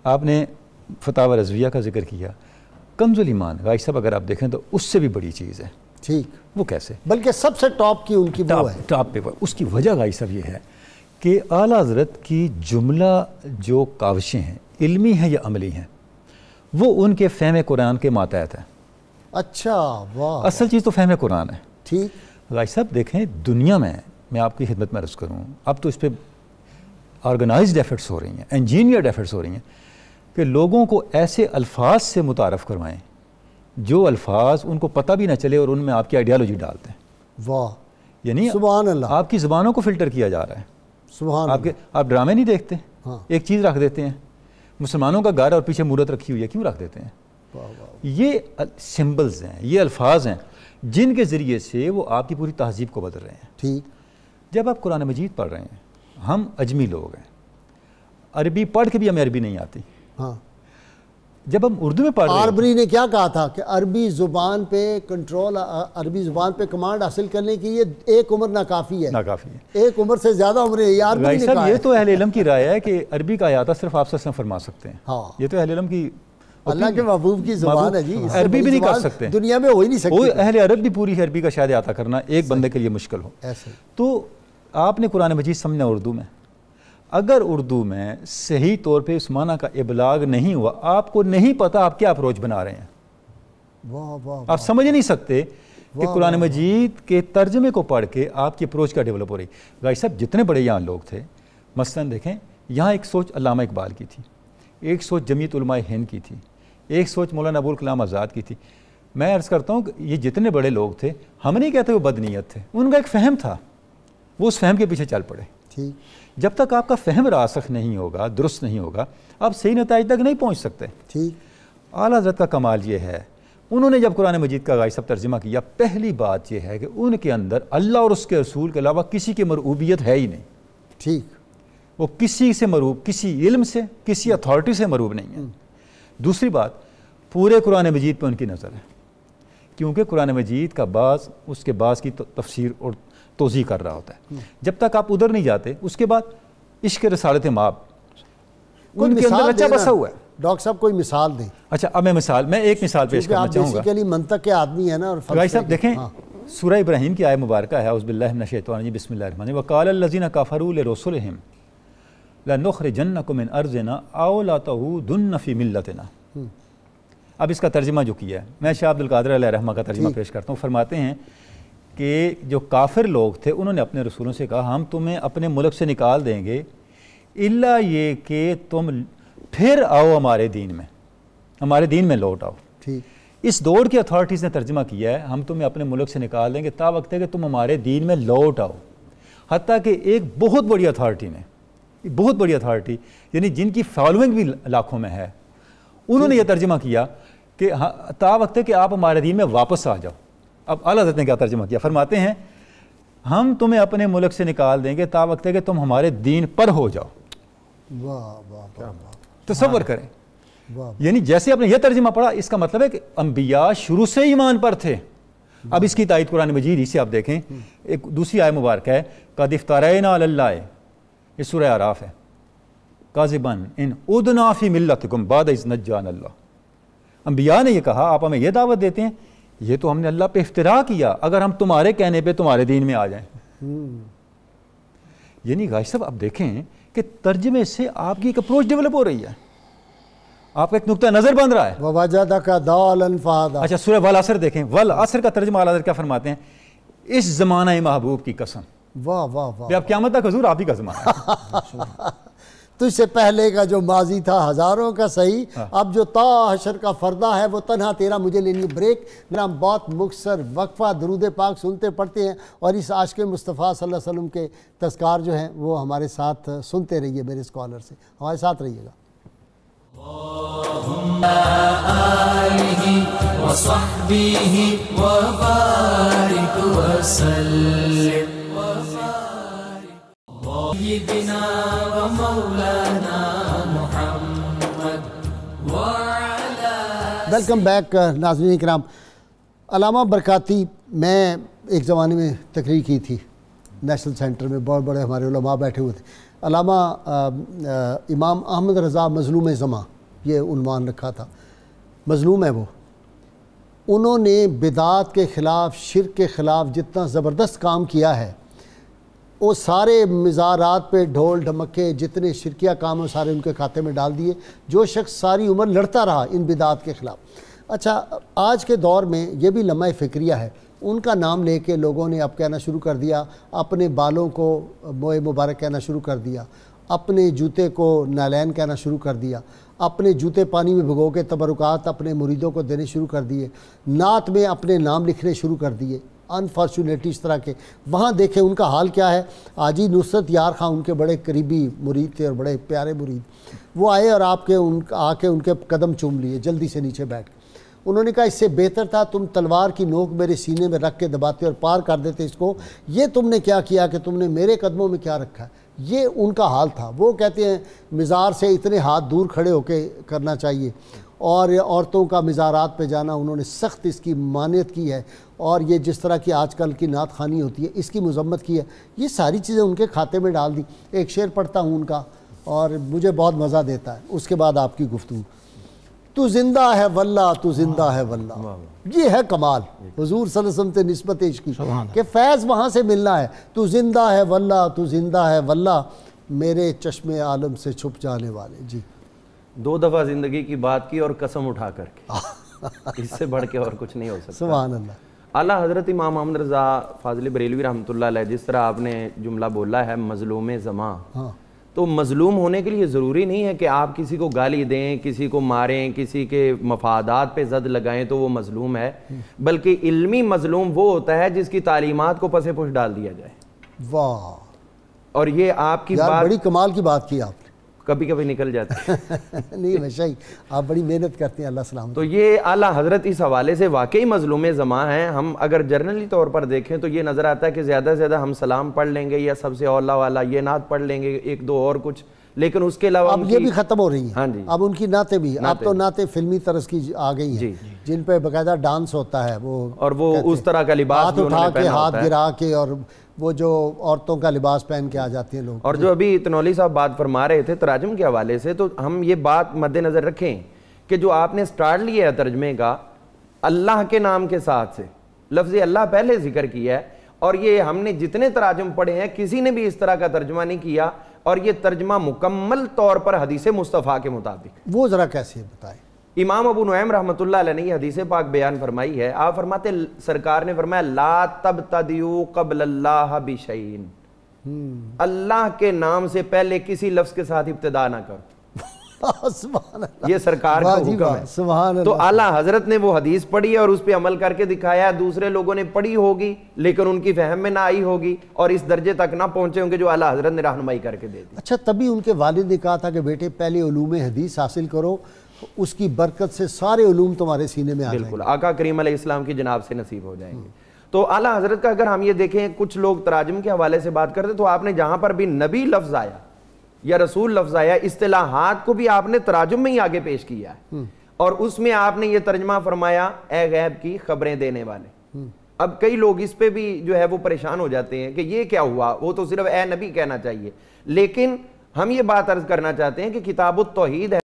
آپ نے فتاوی رضویہ کا ذکر کیا. کنز الایمان غازی صاحب اگر آپ دیکھیں تو اس سے بھی بڑی چیز ہے. ٹھیک، وہ کیسے؟ بلکہ سب سے ٹاپ کی ان کی وہ ہے، ٹاپ پہ. اس کی وجہ غازی صاحب یہ ہے کہ اعلیٰ حضرت کی جملہ جو کاوشیں ہیں، علمی ہیں یا عملی ہیں، وہ ان کے فہم قرآن کے ماتحت ہیں. اچھا، واہ، اصل چیز تو فہم قرآن ہے. ٹھیک. غازی صاحب دیکھیں دنیا میں آپ کی خدمت میں عرض کروں، اب تو اس پہ آرگنائزڈ ایفرٹس ہو رہی ہیں، انجینئرڈ ایفرٹس ہو رہی ہیں. کہ لوگوں کو ایسے الفاظ سے متعارف کروائیں جو الفاظ ان کو پتہ بھی نہ چلے اور ان میں آپ کی آئیڈیالوجی ڈالتے ہیں. واہ، یعنی سبحان اللہ، آپ کی زبانوں کو فلٹر کیا جا رہا ہے. سبحان اللہ. آپ ڈرامے نہیں دیکھتے، ہاں. ایک چیز رکھ دیتے ہیں، مسلمانوں کا گھر اور پیچھے مورت رکھی ہوئی ہے، کیوں رکھ دیتے ہیں؟ یہ سمبلز ہیں، یہ الفاظ ہیں جن کے ذریعے سے وہ آپ کی پوری تہذیب کو بدل رہے ہیں. ٹھیک. جب آپ قرآن مجید پڑھ رہے ہیں، ہم اجمی لوگ ہیں، عربی پڑھ کے بھی ہمیں عربی نہیں آتی. ہاں. جب ہم اردو میں پڑھ رہے ہیں، آربری نے کیا کہا تھا کہ عربی زبان پہ کنٹرول، عربی زبان پہ کمانڈ حاصل کرنے کی یہ ایک عمر ناکافی ہے. ناکافی ہے. ایک عمر سے زیادہ عمر ہے. یہ آربری بھائی نے صاحب کہا یہ ہے. تو اہل علم کی رائے ہے کہ عربی کا آیات صرف آپ سے فرما سکتے ہیں. ہاں. یہ تو اہل علم کی، اللہ کے محبوب کی زبان ہے جی. اس سے عربی بھی بڑی نہیں کر زبان سکتے دنیا میں ہو ہی نہیں وہ سکتی. اہل عرب بھی پوری عربی کا شاید عطا کرنا ایک بندے کے لیے مشکل ہو. ایسے تو آپ نے قرآن مجید سمجھنا اردو میں، اگر اردو میں صحیح طور پہ اس معنی کا ابلاغ نہیں ہوا، آپ کو نہیں پتہ آپ کیا اپروچ بنا رہے ہیں. واہ واہ. آپ سمجھ نہیں سکتے کہ قرآن مجید کے ترجمے کو پڑھ کے آپ کی اپروچ کا ڈیولپ ہو رہی. بھائی صاحب جتنے بڑے یہاں لوگ تھے، مثلاً دیکھیں یہاں ایک سوچ علامہ اقبال کی تھی، ایک سوچ جمعیت علماء ہند کی تھی، ایک سوچ مولانا ابوالکلام آزاد کی تھی. میں عرض کرتا ہوں کہ یہ جتنے بڑے لوگ تھے، ہم نہیں کہتے وہ بدنیت تھے، ان کا ایک فہم تھا، وہ اس فہم کے پیچھے چل پڑے. ٹھیک. جب تک آپ کا فہم راسخ نہیں ہوگا، درست نہیں ہوگا، آپ صحیح نتائج تک نہیں پہنچ سکتے. ٹھیک. اعلیٰ حضرت کا کمال یہ ہے، انہوں نے جب قرآن مجید کا غائی صاحب ترجمہ کیا، پہلی بات یہ ہے کہ ان کے اندر اللہ اور اس کے رسول کے علاوہ کسی کی مرعوبیت ہے ہی نہیں. ٹھیک. وہ کسی سے مرعوب، کسی علم سے، کسی اتھارٹی سے مرعوب نہیں ہے. دوسری بات، پورے قرآن مجید پہ ان کی نظر ہے، کیونکہ قرآن مجید کا بعض اس کے بعض کی تفسیر اور توضیح کر رہا ہوتا ہے. جب تک آپ ادھر نہیں جاتے، اس کے بعد عشق رسالت مآب ان کے اندر اچھا بسا ہوا ہے. ڈاکٹر صاحب کوئی مثال دیں. اچھا اب میں ایک مثال پیش کرنا آپ چاہوں گا. بیسیکلی منطق کے آدمی ہیں نا. اور بھائی صاحب دیکھیں سورہ ابراہیم کی آیت مبارکہ ہے، اعوذ باللہ من الشیطان الرجیم، بسم اللہ الرحمن الرحیم، وقال الذین کفروا لرسلہم لنخرجنکم من ارضنا او لتعودن فی ملتنا. اب اس کا ترجمہ جو کیا ہے، میں شاہ عبد القادر علیہ رحمہ کا ترجمہ پیش کرتا ہوں. فرماتے ہیں کہ جو کافر لوگ تھے انہوں نے اپنے رسولوں سے کہا ہم تمہیں اپنے ملک سے نکال دیں گے الا یہ کہ تم پھر آؤ ہمارے دین میں لوٹ آؤ. ٹھیک. اس دور کی اتھارٹیز نے ترجمہ کیا ہے ہم تمہیں اپنے ملک سے نکال دیں گے تا وقت ہے کہ تم ہمارے دین میں لوٹ آؤ. حتیٰ کہ ایک بہت بڑی اتھارٹی یعنی جن کی فالوئنگ بھی لاکھوں میں ہے، انہوں نے یہ ترجمہ کیا کہ تا وقت ہے کہ آپ ہمارے دین میں واپس آ جاؤ. اب اعلیٰ حضرت نے کیا ترجمہ کیا؟ فرماتے ہیں ہم تمہیں اپنے ملک سے نکال دیں گے تا وقت ہے کہ تم ہمارے دین پر ہو جاؤ. واہ واہ واہ. تصور کریں، واہ. یعنی جیسے آپ نے یہ ترجمہ پڑھا، اس کا مطلب ہے کہ انبیاء شروع سے ایمان پر تھے. اب اس کی تائید قرآن مجید ہی سے آپ دیکھیں، ایک دوسری آیت مبارکہ ہے قد افترینا علی اللہ، یہ سورہ اعراف ہے، کاذبا ان عدنا فی ملتکم بعد اذ نجانا اللہ. انبیاء نے یہ کہا، آپ ہمیں یہ دعوت دیتے ہیں، یہ تو ہم نے اللہ پہ افتراء کیا اگر ہم تمہارے کہنے پہ تمہارے دین میں آ جائیں. یعنی غازی صاحب آپ دیکھیں کہ ترجمے سے آپ کی ایک اپروچ ڈیولپ ہو رہی ہے، آپ کا ایک نقطہ نظر بن رہا ہے. وَوَجَدَكَ ضَالًا فَهَدَىٰ. اچھا سورہ والعصر دیکھیں، والعصر کا ترجمہ اعلیٰ حضرت کیا فرماتے ہیں؟ اس زمانہ محبوب کی قسم. واہ واہ واہ. اب قیامت تک حضور آپ ہی کا زمانہ ہے. تجھ سے پہلے کا جو ماضی تھا ہزاروں کا صحیح، اب جو تا حشر کا فردہ ہے وہ تنہا تیرا. مجھے لینی بریک. میرا بہت مختصر وقفہ درود پاک سنتے پڑھتے ہیں اور اس عاشق مصطفیٰ صلی اللہ علیہ وسلم کے تذکار جو ہیں وہ ہمارے ساتھ سنتے رہیے. میرے اسکالر سے ہمارے ساتھ رہیے گا. اللهم آله وصحبه وبارك وسلم سيدنا ومولانا محمد وعلى. ویلکم بیک ناظرین کرام. علامہ برکاتی، میں ایک زمانے میں تقریر کی تھی نیشنل سینٹر میں، بہت بڑے ہمارے علماء بیٹھے ہوئے تھے. علامہ امام احمد رضا مظلوم زماں یہ عنوان رکھا تھا. مظلوم ہے وہ. انہوں نے بدعات کے خلاف، شرک کے خلاف جتنا زبردست کام کیا ہے، وہ سارے مزارات پہ ڈھول ڈھمکے جتنے شرکیہ کام ہیں سارے ان کے کھاتے میں ڈال دیے. جو شخص ساری عمر لڑتا رہا ان بدعات کے خلاف. اچھا آج کے دور میں یہ بھی لمحہ فکریہ ہے، ان کا نام لے کے لوگوں نے اب کہنا شروع کر دیا، اپنے بالوں کو موئے مبارک کہنا شروع کر دیا، اپنے جوتے کو نالین کہنا شروع کر دیا، اپنے جوتے پانی میں بھگو کے تبرکات اپنے مریدوں کو دینے شروع کر دیے، نعت میں اپنے نام لکھنے شروع کر دیے، انفارچونیٹلی اس طرح کے۔ وہاں دیکھیں ان کا حال کیا ہے۔ حاجی نصرت یار خان ان کے بڑے قریبی مرید تھے اور بڑے پیارے مرید، وہ آئے اور آ کے ان کے قدم چوم لیے، جلدی سے نیچے بیٹھ کے انہوں نے کہا اس سے بہتر تھا تم تلوار کی نوک میرے سینے میں رکھ کے دباتے اور پار کر دیتے اس کو، یہ تم نے کیا کیا کہ تم نے میرے قدموں میں کیا رکھا ہے۔ یہ ان کا حال تھا۔ وہ کہتے ہیں مزار سے اتنے ہاتھ دور کھڑے ہو کے کرنا چاہیے، اور عورتوں کا مزارات پہ جانا انہوں نے سخت اس کی مانعت کی ہے، اور یہ جس طرح کی آج کل کی نعت خوانی ہوتی ہے اس کی مذمت کی ہے۔ یہ ساری چیزیں ان کے کھاتے میں ڈال دی۔ ایک شعر پڑھتا ہوں ان کا اور مجھے بہت مزہ دیتا ہے، اس کے بعد آپ کی گفتگو۔ تو زندہ ہے واللہ، تو زندہ ہے واللہ، یہ ہے کمال حضور صلی اللہ علیہ وسلم سے نسبت عشقی کہ فیض وہاں سے ملنا ہے۔ تو زندہ ہے واللہ، تو زندہ ہے واللہ، میرے چشم عالم سے چھپ جانے والے۔ جی 2 دفعہ زندگی کی بات کی اور قسم اٹھا کر کے، اس سے بڑھ کے اور کچھ نہیں ہو سکتا۔ سبحان اللہ۔ اعلیٰ حضرت امام محمد رضا فاضل بریلوی رحمۃ اللہ علیہ، جس طرح آپ نے جملہ بولا ہے مظلوم زماں، تو مظلوم ہونے کے لیے ضروری نہیں ہے کہ آپ کسی کو گالی دیں، کسی کو ماریں، کسی کے مفادات پہ زد لگائیں تو وہ مظلوم ہے، بلکہ علمی مظلوم وہ ہوتا ہے جس کی تعلیمات کو پس پش ڈال دیا جائے۔ واہ، اور یہ آپ کی یار بات بڑی کمال کی بات کی آپ نے۔ کبھی کبھی نکل جاتی ہے۔ نہیں ہمیشہ ہی آپ بڑی محنت کرتے ہیں، اللہ سلامت۔ تو یہ اعلیٰ حضرت اس حوالے سے واقعی مظلوم زماں ہیں۔ ہم اگر جرنلی طور پر دیکھیں تو یہ نظر آتا ہے کہ زیادہ سے زیادہ ہم سلام پڑھ لیں گے یا سب سے اولا والا یہ نعت پڑھ لیں گے، 1-2 اور کچھ، لیکن اس کے علاوہ اب یہ بھی ختم ہو رہی ہیں۔ ہاں جی، اب ان کی نعتیں بھی، اب تو نعتیں فلمی طرز کی آ گئی ہیں جن پہ باقاعدہ ڈانس ہوتا ہے، اور وہ اس طرح کا لباس ہاتھ اٹھا کے، ہاتھ گرا کے، اور وہ جو عورتوں کا لباس پہن کے آ جاتے ہیں لوگ۔ اور جو ابھی تنولی صاحب بات فرما رہے تھے تراجم کے حوالے سے، تو ہم یہ بات مد نظر رکھیں کہ جو آپ نے سٹارٹ لیا ہے ترجمے کا اللہ کے نام کے ساتھ سے، لفظ اللہ پہلے ذکر کیا ہے، اور یہ ہم نے جتنے تراجم پڑھے ہیں کسی نے بھی اس طرح کا ترجمہ نہیں کیا، اور یہ ترجمہ مکمل طور پر حدیث مصطفیٰ کے مطابق۔ وہ ذرا کیسے بتائیں؟ امام ابو نعیم رحمۃ اللہ علیہ نے یہ حدیث پاک بیان فرمائی ہے۔ آپ فرماتے سرکار نے فرمایا لا تبتدئوا قبل اللہ بشیء، اللہ کے نام سے پہلے کسی لفظ کے ساتھ ابتدا نہ کرو۔ سبحان اللہ، یہ سرکار کا حکم ہے۔ سبحان اللہ۔ تو اعلیٰ حضرت نے وہ حدیث پڑھی اور اس پہ عمل کر کے دکھایا، دوسرے لوگوں نے پڑھی ہوگی لیکن ان کی فہم میں نہ آئی ہوگی اور اس درجے تک نہ پہنچے ہوں گے جو اعلیٰ حضرت نے رہنمائی کر کے دے دی۔ اچھا، تبھی ان کے والد نے کہا تھا کہ بیٹے پہلے علوم حدیث حاصل کرو، اس کی برکت سے سارے علوم تمہارے سینے میں آ جائیں گے۔ بالکل، آقا کریم علیہ السلام کی جناب سے نصیب ہو جائیں گے۔ تو اعلیٰ حضرت کا اگر ہم یہ دیکھیں، کچھ لوگ تراجم کے حوالے سے بات کرتے تو آپ نے جہاں پر بھی نبی لفظ آیا یا رسول لفظ آیا، اصطلاحات کو بھی آپ نے تراجم میں ہی آگے پیش کیا ہے، اور اس میں آپ نے یہ ترجمہ فرمایا اے غیب کی خبریں دینے والے۔ اب کئی لوگ اس پہ بھی جو ہے وہ پریشان ہو جاتے ہیں کہ یہ کیا ہوا، وہ تو صرف اے نبی کہنا چاہیے، لیکن ہم یہ بات عرض کرنا چاہتے ہیں کہ کتاب التوحید ہے،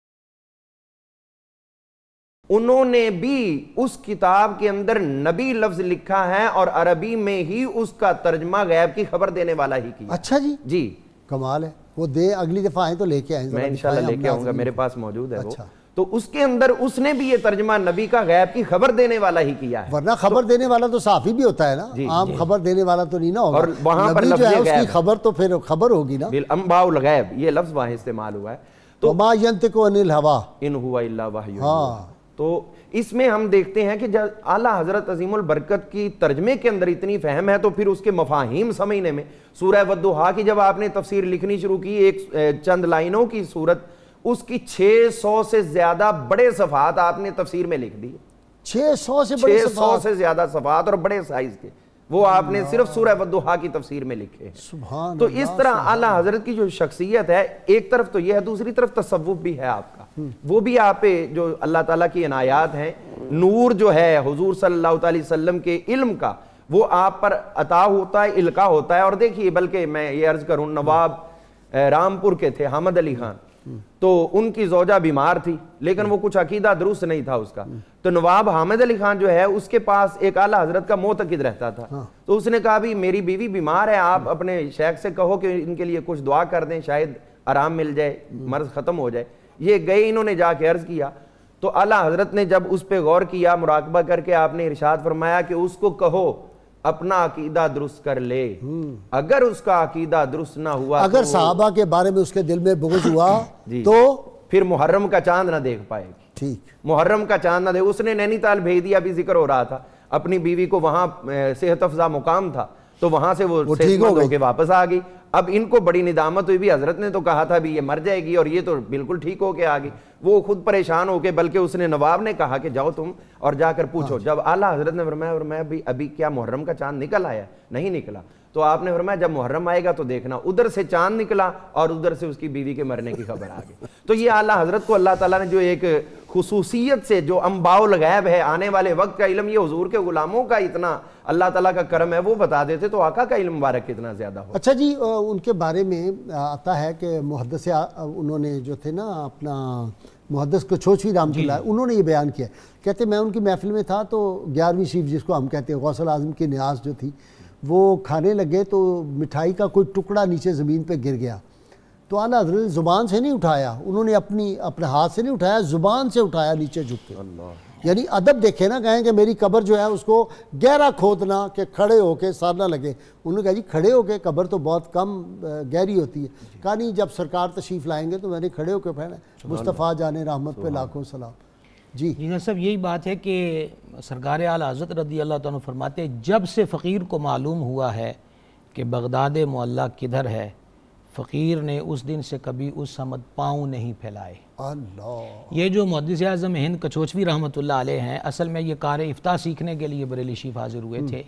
انہوں نے بھی اس کتاب کے اندر نبی لفظ لکھا ہے اور عربی میں ہی اس کا ترجمہ غیب کی خبر دینے والا ہی کیا۔ اچھا جی، جی کمال ہے۔ وہ دے اگلی دفعہ آئیں تو لے کے آئیں، میں انشاءاللہ لے کے آؤں گا، میرے پاس موجود ہے وہ۔ اچھا، تو اس کے اندر اس نے بھی یہ ترجمہ نبی کا غیب کی خبر دینے والا ہی کیا ہے، ورنہ خبر دینے والا تو صحافی بھی ہوتا ہے نا، عام خبر دینے والا تو نہیں نا ہوگا، اور وہاں پر نبی جو ہے لفظ اس کی غیب خبر تو پھر خبر ہوگی نا۔ بالانباء الغیب یہ لفظ وہاں استعمال ہوا ہے۔ تو وما ينطق عن الهوى ان ہوا الا وحی یوحی۔ ہاں، تو اس میں ہم دیکھتے ہیں کہ جب اعلیٰ حضرت عظیم البرکت کی ترجمے کے اندر اتنی فہم ہے تو پھر اس کے مفاہیم سمجھنے میں، سورہ والضحیٰ کی جب آپ نے تفسیر لکھنی شروع کی، ایک چند لائنوں کی صورت، اس کی 600 سے زیادہ بڑے صفحات آپ نے تفسیر میں لکھ دی، 600 سے بڑے 600 سے زیادہ صفحات اور بڑے سائز کے، وہ آپ نے صرف سورہ والضحیٰ کی تفسیر میں لکھے ہیں۔ سبحان تو اس طرح اعلیٰ حضرت کی جو شخصیت ہے، ایک طرف تو یہ ہے، دوسری طرف تصوف بھی ہے آپ کا، وہ بھی آپ پہ جو اللہ تعالیٰ کی عنایات ہیں، نور جو ہے حضور صلی اللہ علیہ وسلم کے علم کا، وہ آپ پر عطا ہوتا ہے، القا ہوتا ہے۔ اور دیکھیے، بلکہ میں یہ عرض کروں، نواب رامپور کے تھے حامد علی خان، تو ان کی زوجہ بیمار تھی لیکن وہ کچھ عقیدہ درست نہیں تھا اس کا، تو نواب حامد علی خان جو ہے اس کے پاس ایک اعلیٰ حضرت کا معتقد رہتا تھا، تو اس نے کہا بھی میری بیوی بیمار ہے، آپ اپنے شیخ سے کہو کہ ان کے لیے کچھ دعا کر دیں، شاید آرام مل جائے، مرض ختم ہو جائے۔ یہ گئے، انہوں نے جا کے عرض کیا، تو اعلیٰ حضرت نے جب اس پہ غور کیا، مراقبہ کر کے آپ نے ارشاد فرمایا کہ اس کو کہو اپنا عقیدہ درست کر لے، اگر اس کا عقیدہ درست نہ ہوا، اگر صحابہ کے بارے میں اس کے دل میں بغض ہوا تو پھر محرم کا چاند نہ دیکھ پائے گی. ٹھیک. محرم کا چاند نہ دیکھ. اس نے نینی تال بھیج دیا, ابھی ذکر ہو رہا تھا, اپنی بیوی کو وہاں صحت افزا مقام تھا تو وہاں سے وہ صحت مند ہو کے واپس آ گئی. اب ان کو بڑی ندامت ہوئی بھی, حضرت نے تو کہا تھا بھی یہ مر جائے گی اور یہ تو بالکل ٹھیک ہو کے آ گئی. وہ خود پریشان ہو کے, بلکہ اس نے نواب نے کہا کہ جاؤ تم اور جا کر پوچھو. جب اعلیٰ حضرت نے فرمایا ابھی کیا محرم کا چاند نکل آیا؟ نہیں نکلا. تو آپ نے فرمایا جب محرم آئے گا تو دیکھنا, ادھر سے چاند نکلا اور ادھر سے اس کی بیوی کے مرنے کی خبر آ گئی. تو یہ اعلیٰ حضرت کو اللہ تعالیٰ نے جو ایک خصوصیت سے جو انباء الغیب ہے, آنے والے وقت کا علم, یہ حضور کے غلاموں کا اتنا اللہ تعالیٰ کا کرم ہے, وہ بتا دیتے تو آقا کا علم مبارک کتنا زیادہ ہو. اچھا جی, ان کے بارے میں آتا ہے کہ محدث انہوں نے جو تھے نا اپنا محدث کچھوچوی رحمۃ اللہ, انہوں نے یہ بیان کیا, کہتے میں ان کی محفل میں تھا تو 11ویں شریف جس کو ہم کہتے ہیں غوث الاعظم کی نیاز جو تھی, وہ کھانے لگے تو مٹھائی کا کوئی ٹکڑا نیچے زمین پہ گر گیا. تو اعلیٰ حضرت نے زبان سے نہیں اٹھایا, انہوں نے اپنے ہاتھ سے نہیں اٹھایا, زبان سے اٹھایا نیچے جھک کے. یعنی ادب دیکھے نا, کہیں کہ میری قبر جو ہے اس کو گہرا کھودنا کہ کھڑے ہو کے سار نہ لگے. انہوں نے کہا جی کھڑے ہو کے قبر تو بہت کم گہری ہوتی ہے. کہا نہیں, جب سرکار تشریف لائیں گے تو میں نے کھڑے ہو کے پڑھنا. مصطفیٰ جان رحمت پہ لاکھوں سلام. جی صاحب یہی بات ہے کہ سرکار اعلیٰ حضرت رضی اللہ تعالیٰ فرماتے ہیں جب سے فقیر کو معلوم ہوا ہے کہ بغداد معلیٰ کدھر ہے, فقیر نے اس دن سے کبھی اس سمت پاؤں نہیں پھیلائے. اللہ. یہ جو محدث اعظم ہند کچھوچوی رحمۃ اللہ علیہ ہیں, اصل میں یہ کار افتاء سیکھنے کے لیے بریلی شریف حاضر ہوئے تھے.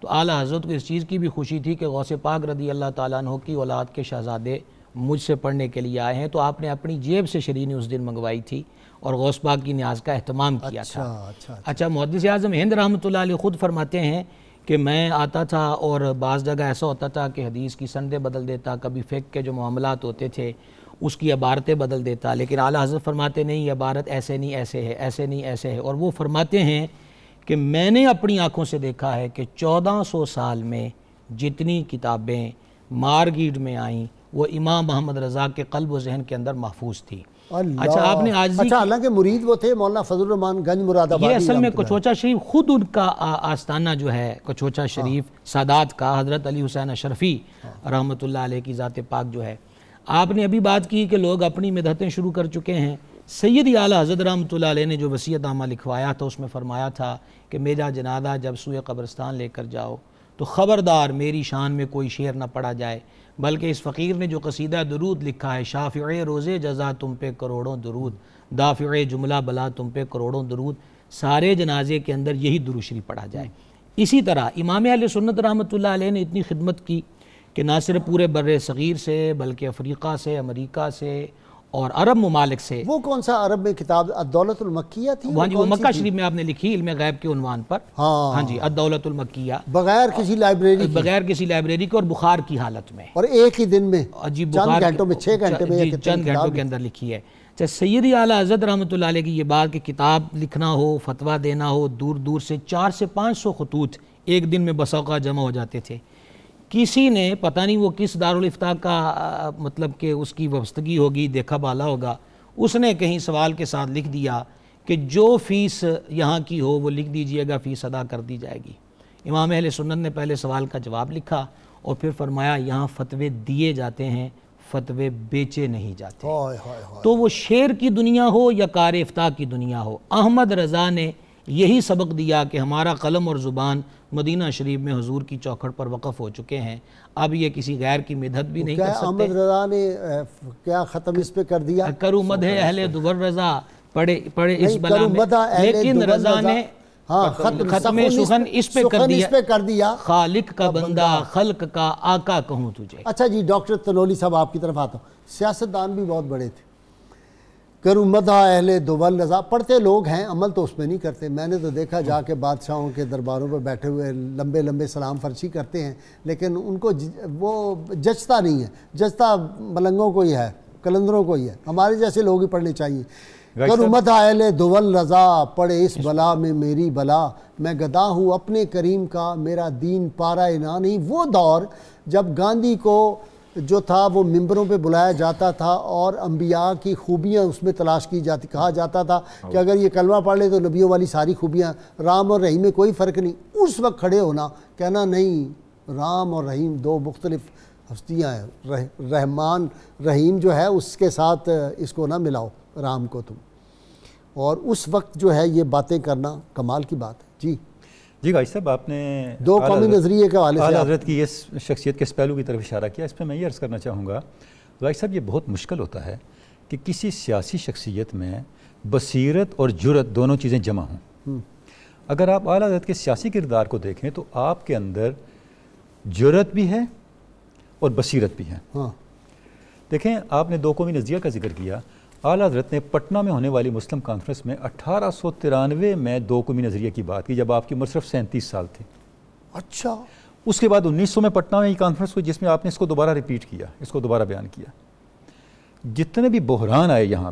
تو اعلیٰ حضرت کو اس چیز کی بھی خوشی تھی کہ غوث پاک رضی اللہ تعالیٰ عنہ کی اولاد کے شہزادے مجھ سے پڑھنے کے لیے آئے ہیں. تو آپ نے اپنی جیب سے شرینی اس دن منگوائی تھی اور غوث پاک کی نیاز کا اہتمام کیا تھا. اچھا, محدث اعظم ہند رحمۃ اللہ علیہ خود فرماتے ہیں کہ میں آتا تھا اور بعض جگہ ایسا ہوتا تھا کہ حدیث کی سندیں بدل دیتا, کبھی فقہ کے جو معاملات ہوتے تھے اس کی عبارتیں بدل دیتا, لیکن اعلیٰ حضرت فرماتے نہیں یہ عبارت ایسے نہیں ایسے ہے, ایسے نہیں ایسے ہے. اور وہ فرماتے ہیں کہ میں نے اپنی آنکھوں سے دیکھا ہے کہ 1400 سال میں جتنی کتابیں مارگیڈ میں آئیں وہ امام محمد رضا کے قلب و ذہن کے اندر محفوظ تھی. اچھا, آپ نے حالانکہ مرید وہ تھے مولانا فضل الرحمان گنج مراد آبادی. یہ اصل میں کچھوچا شریف خود ان کا آستانہ جو ہے کچھوچا شریف سادات کا, حضرت علی حسین اشرفی رحمۃ اللہ علیہ کی ذات پاک جو ہے. آپ نے ابھی بات کی کہ لوگ اپنی مدحتیں شروع کر چکے ہیں. سیدی اعلیٰ حضرت رحمۃ اللہ علیہ نے جو وصیت نامہ لکھوایا تھا اس میں فرمایا تھا کہ میرا جنازہ جب سوئے قبرستان لے کر جاؤ تو خبردار میری شان میں کوئی شعر نہ پڑھا جائے, بلکہ اس فقیر نے جو قصیدہ درود لکھا ہے, شافع روزے جزا تم پہ کروڑوں درود, دافع جملہ بلا تم پہ کروڑوں درود, سارے جنازے کے اندر یہی درود شریف پڑھا جائے. اسی طرح امام اہل سنت رحمۃ اللہ علیہ نے اتنی خدمت کی کہ نہ صرف پورے بر صغیر سے بلکہ افریقہ سے, امریکہ سے اور عرب ممالک سے. وہ کون سا عرب میں کتاب الدولت المکیہ تھی؟ ہاں جی, وہ مکہ شریف میں آپ نے لکھی علم غیب کے عنوان پر. ہاں جی, الدولت المکیہ, بغیر کسی لائبریری کے اور بخار کی حالت میں, اور ایک ہی دن میں چند گھنٹوں میں 6 گھنٹے میں چند گھنٹوں کے اندر لکھی ہے. سیدی اعلیٰ حضرت رحمۃ اللہ علیہ کی یہ بات کہ کتاب لکھنا ہو, فتویٰ دینا ہو, دور دور سے 400 سے 500 خطوط ایک دن میں بس اوقات جمع ہو جاتے تھے. کسی نے پتہ نہیں وہ کس دارالافتاء کا مطلب کہ اس کی وابستگی ہوگی, دیکھا بالا ہوگا, اس نے کہیں سوال کے ساتھ لکھ دیا کہ جو فیس یہاں کی ہو وہ لکھ دیجئے گا, فیس ادا کر دی جائے گی. امام اہل سنت نے پہلے سوال کا جواب لکھا اور پھر فرمایا یہاں فتوے دیے جاتے ہیں, فتوے بیچے نہیں جاتے. تو وہ شعر کی دنیا ہو یا کار افتاء کی دنیا ہو, احمد رضا نے یہی سبق دیا کہ ہمارا قلم اور زبان مدینہ شریف میں حضور کی چوکھٹ پر وقف ہو چکے ہیں, اب یہ کسی غیر کی مدحت بھی نہیں کر سکتے. احمد رضا نے کیا ختم اس پہ کر دیا, کرو مدح اہل دور رضا, پڑھے اس بلا میں, لیکن رضا نے ختم سخن اس پہ کر دیا, خالق کا بندہ خلق کا آقا کہوں تجھے. اچھا جی, ڈاکٹر تنولی صاحب آپ کی طرف آتا ہوں. سیاستدان بھی بہت بڑے تھے, کروں مدح اہل دول رضا, پڑھتے لوگ ہیں, عمل تو اس میں نہیں کرتے. میں نے تو دیکھا جا کے بادشاہوں کے درباروں پہ بیٹھے ہوئے لمبے لمبے سلام فرشی کرتے ہیں, لیکن ان کو وہ جچتا نہیں ہے. جچتا ملنگوں کو ہی ہے, کلندروں کو ہی ہے. ہمارے جیسے لوگ ہی پڑھنے چاہیے. کروں مدح اہل دول رضا, پڑھے اس بلا میں میری بلا, میں گدا ہوں اپنے کریم کا, میرا دین پارا نہ نہیں. وہ دور جب گاندھی کو جو تھا وہ ممبروں پہ بلایا جاتا تھا اور انبیاء کی خوبیاں اس میں تلاش کی جاتی, کہا جاتا تھا کہ اگر یہ کلمہ پڑھ لے تو نبیوں والی ساری خوبیاں, رام اور رحیم میں کوئی فرق نہیں. اس وقت کھڑے ہونا, کہنا نہیں, رام اور رحیم دو مختلف ہستیاں ہیں, رحمان رحیم جو ہے اس کے ساتھ اس کو نہ ملاؤ. رام کو تم، اور اس وقت جو ہے یہ باتیں کرنا کمال کی بات ہے۔ جی جی غازی صاحب، آپ نے دو قومی نظریے کے حوالے سے اعلیٰ حضرت کی اس شخصیت کے اس پہلو کی طرف اشارہ کیا۔ اس پہ میں یہ عرض کرنا چاہوں گا غازی صاحب، یہ بہت مشکل ہوتا ہے کہ کسی سیاسی شخصیت میں بصیرت اور جرت دونوں چیزیں جمع ہوں۔ اگر آپ اعلیٰ حضرت کے سیاسی کردار کو دیکھیں تو آپ کے اندر جرت بھی ہے اور بصیرت بھی ہے۔ ہاں دیکھیں، آپ نے دو قومی نظریہ کا ذکر کیا۔ اعلیٰ حضرت نے پٹنہ میں ہونے والی مسلم کانفرنس میں 1893 میں دو قومی نظریہ کی بات کی، جب آپ کی عمر صرف 37 سال تھی۔ اچھا، اس کے بعد 1900 میں پٹنہ میں یہ کانفرنس ہوئی جس میں آپ نے اس کو دوبارہ ریپیٹ کیا، اس کو دوبارہ بیان کیا۔ جتنے بھی بحران آئے یہاں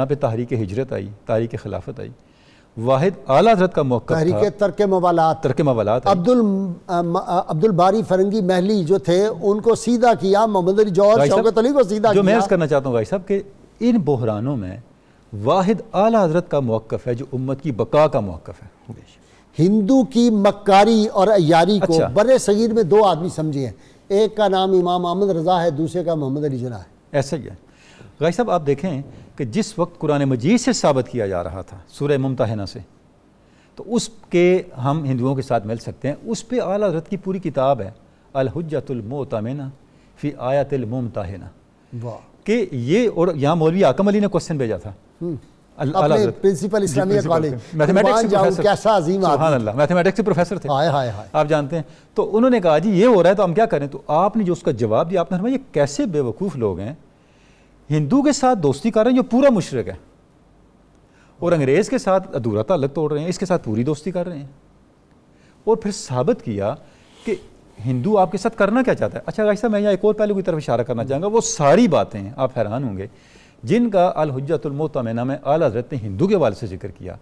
پہ تحریک ہجرت آئی، تحریک خلافت آئی، واحد اعلیٰ حضرت کا موقف تھا تحریک ترک موالات، ترک موالات آئی۔ عبد الباری فرنگی محلی جو تھے ان کو سیدھا کیا، محمد علی جوہر، شوکت علی کو سیدھا جو کیا۔ میں عرض کرنا چاہتا ہوں غازی صاحب کہ ان بحرانوں میں واحد اعلیٰ حضرت کا موقف ہے جو امت کی بقا کا موقف ہے۔ ہندو کی مکاری اور عیاری کو اچھا، بر صغیر میں دو آدمی سمجھے ہیں، ایک کا نام امام احمد رضا ہے، دوسرے کا محمد علی جناح ہے۔ ایسا ہی ہے غازی صاحب۔ آپ دیکھیں کہ جس وقت قرآن مجید سے ثابت کیا جا رہا تھا سورہ ممتحنہ سے، تو اس کے ہم ہندوؤں کے ساتھ مل سکتے ہیں۔ اس پہ اعلیٰ حضرت کی پوری کتاب ہے الحجۃ المؤتمنہ فی آیۃ الممتحنہ، واہ، کہ یہ، اور یہاں مولوی حاکم علی نے کوسچن بھیجا تھا اپنے پرنسپل اسلامیہ کالج، میتھمیٹکس کیسا عظیم آدمی، سبحان اللہ، میتھمیٹکس کے پروفیسر تھے، ہائے ہائے ہائے۔ آپ جانتے ہیں۔ تو انہوں نے کہا جی یہ ہو رہا ہے تو ہم کیا کریں؟ تو آپ نے جو اس کا جواب دیا، آپ نے فرمایا یہ کیسے بے وقوف لوگ ہیں، ہندو کے ساتھ دوستی کر رہے ہیں جو پورا مشرک ہے، اور انگریز کے ساتھ ادھورا تعلق توڑ رہے ہیں، اس کے ساتھ پوری دوستی کر رہے ہیں۔ اور پھر ثابت کیا کہ ہندو آپ کے ساتھ کرنا کیا چاہتا ہے۔ اچھا غازی صاحب، میں یہاں ایک اور پہلو کی طرف اشارہ کرنا چاہوں گا۔ وہ ساری باتیں آپ حیران ہوں گے جن کا الحجۃ المؤتمنہ میں اعلیٰ حضرت نے ہندو کے حوالے سے ذکر کیا،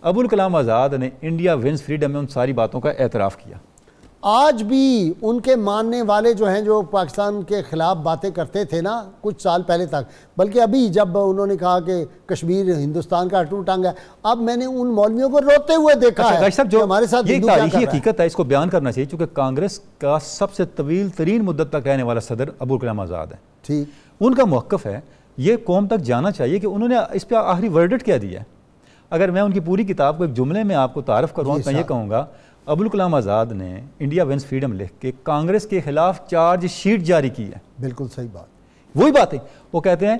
ابوالکلام آزاد نے انڈیا ونز فریڈم میں ان ساری باتوں کا اعتراف کیا۔ آج بھی ان کے ماننے والے جو ہیں، جو پاکستان کے خلاف باتیں کرتے تھے نا کچھ سال پہلے تک، بلکہ ابھی جب انہوں نے کہا کہ کشمیر ہندوستان کا اٹوٹ ٹانگ ہے، اب میں نے ان مولویوں کو روتے ہوئے دیکھا ہے کہ ہمارے ساتھ یہ ہندو کیا تاریخی کر رہا ہے۔ حقیقت ہے، اس کو بیان کرنا چاہیے، چونکہ کانگریس کا سب سے طویل ترین مدت تک رہنے والا صدر ابوالکلام آزاد ہے۔ ٹھیک، ان کا موقف ہے، یہ قوم تک جانا چاہیے کہ انہوں نے اس پہ آخری ورڈٹ کیا دیا ہے۔ اگر میں ان کی پوری کتاب کو ایک جملے میں آپ کو تعارف کروں تو میں یہ کہوں گا، ابوالکلام آزاد نے انڈیا ونز فریڈم لکھ کے کانگریس کے خلاف چارج شیٹ جاری کی ہے۔ بالکل صحیح بات۔ وہی بات ہے، وہ کہتے ہیں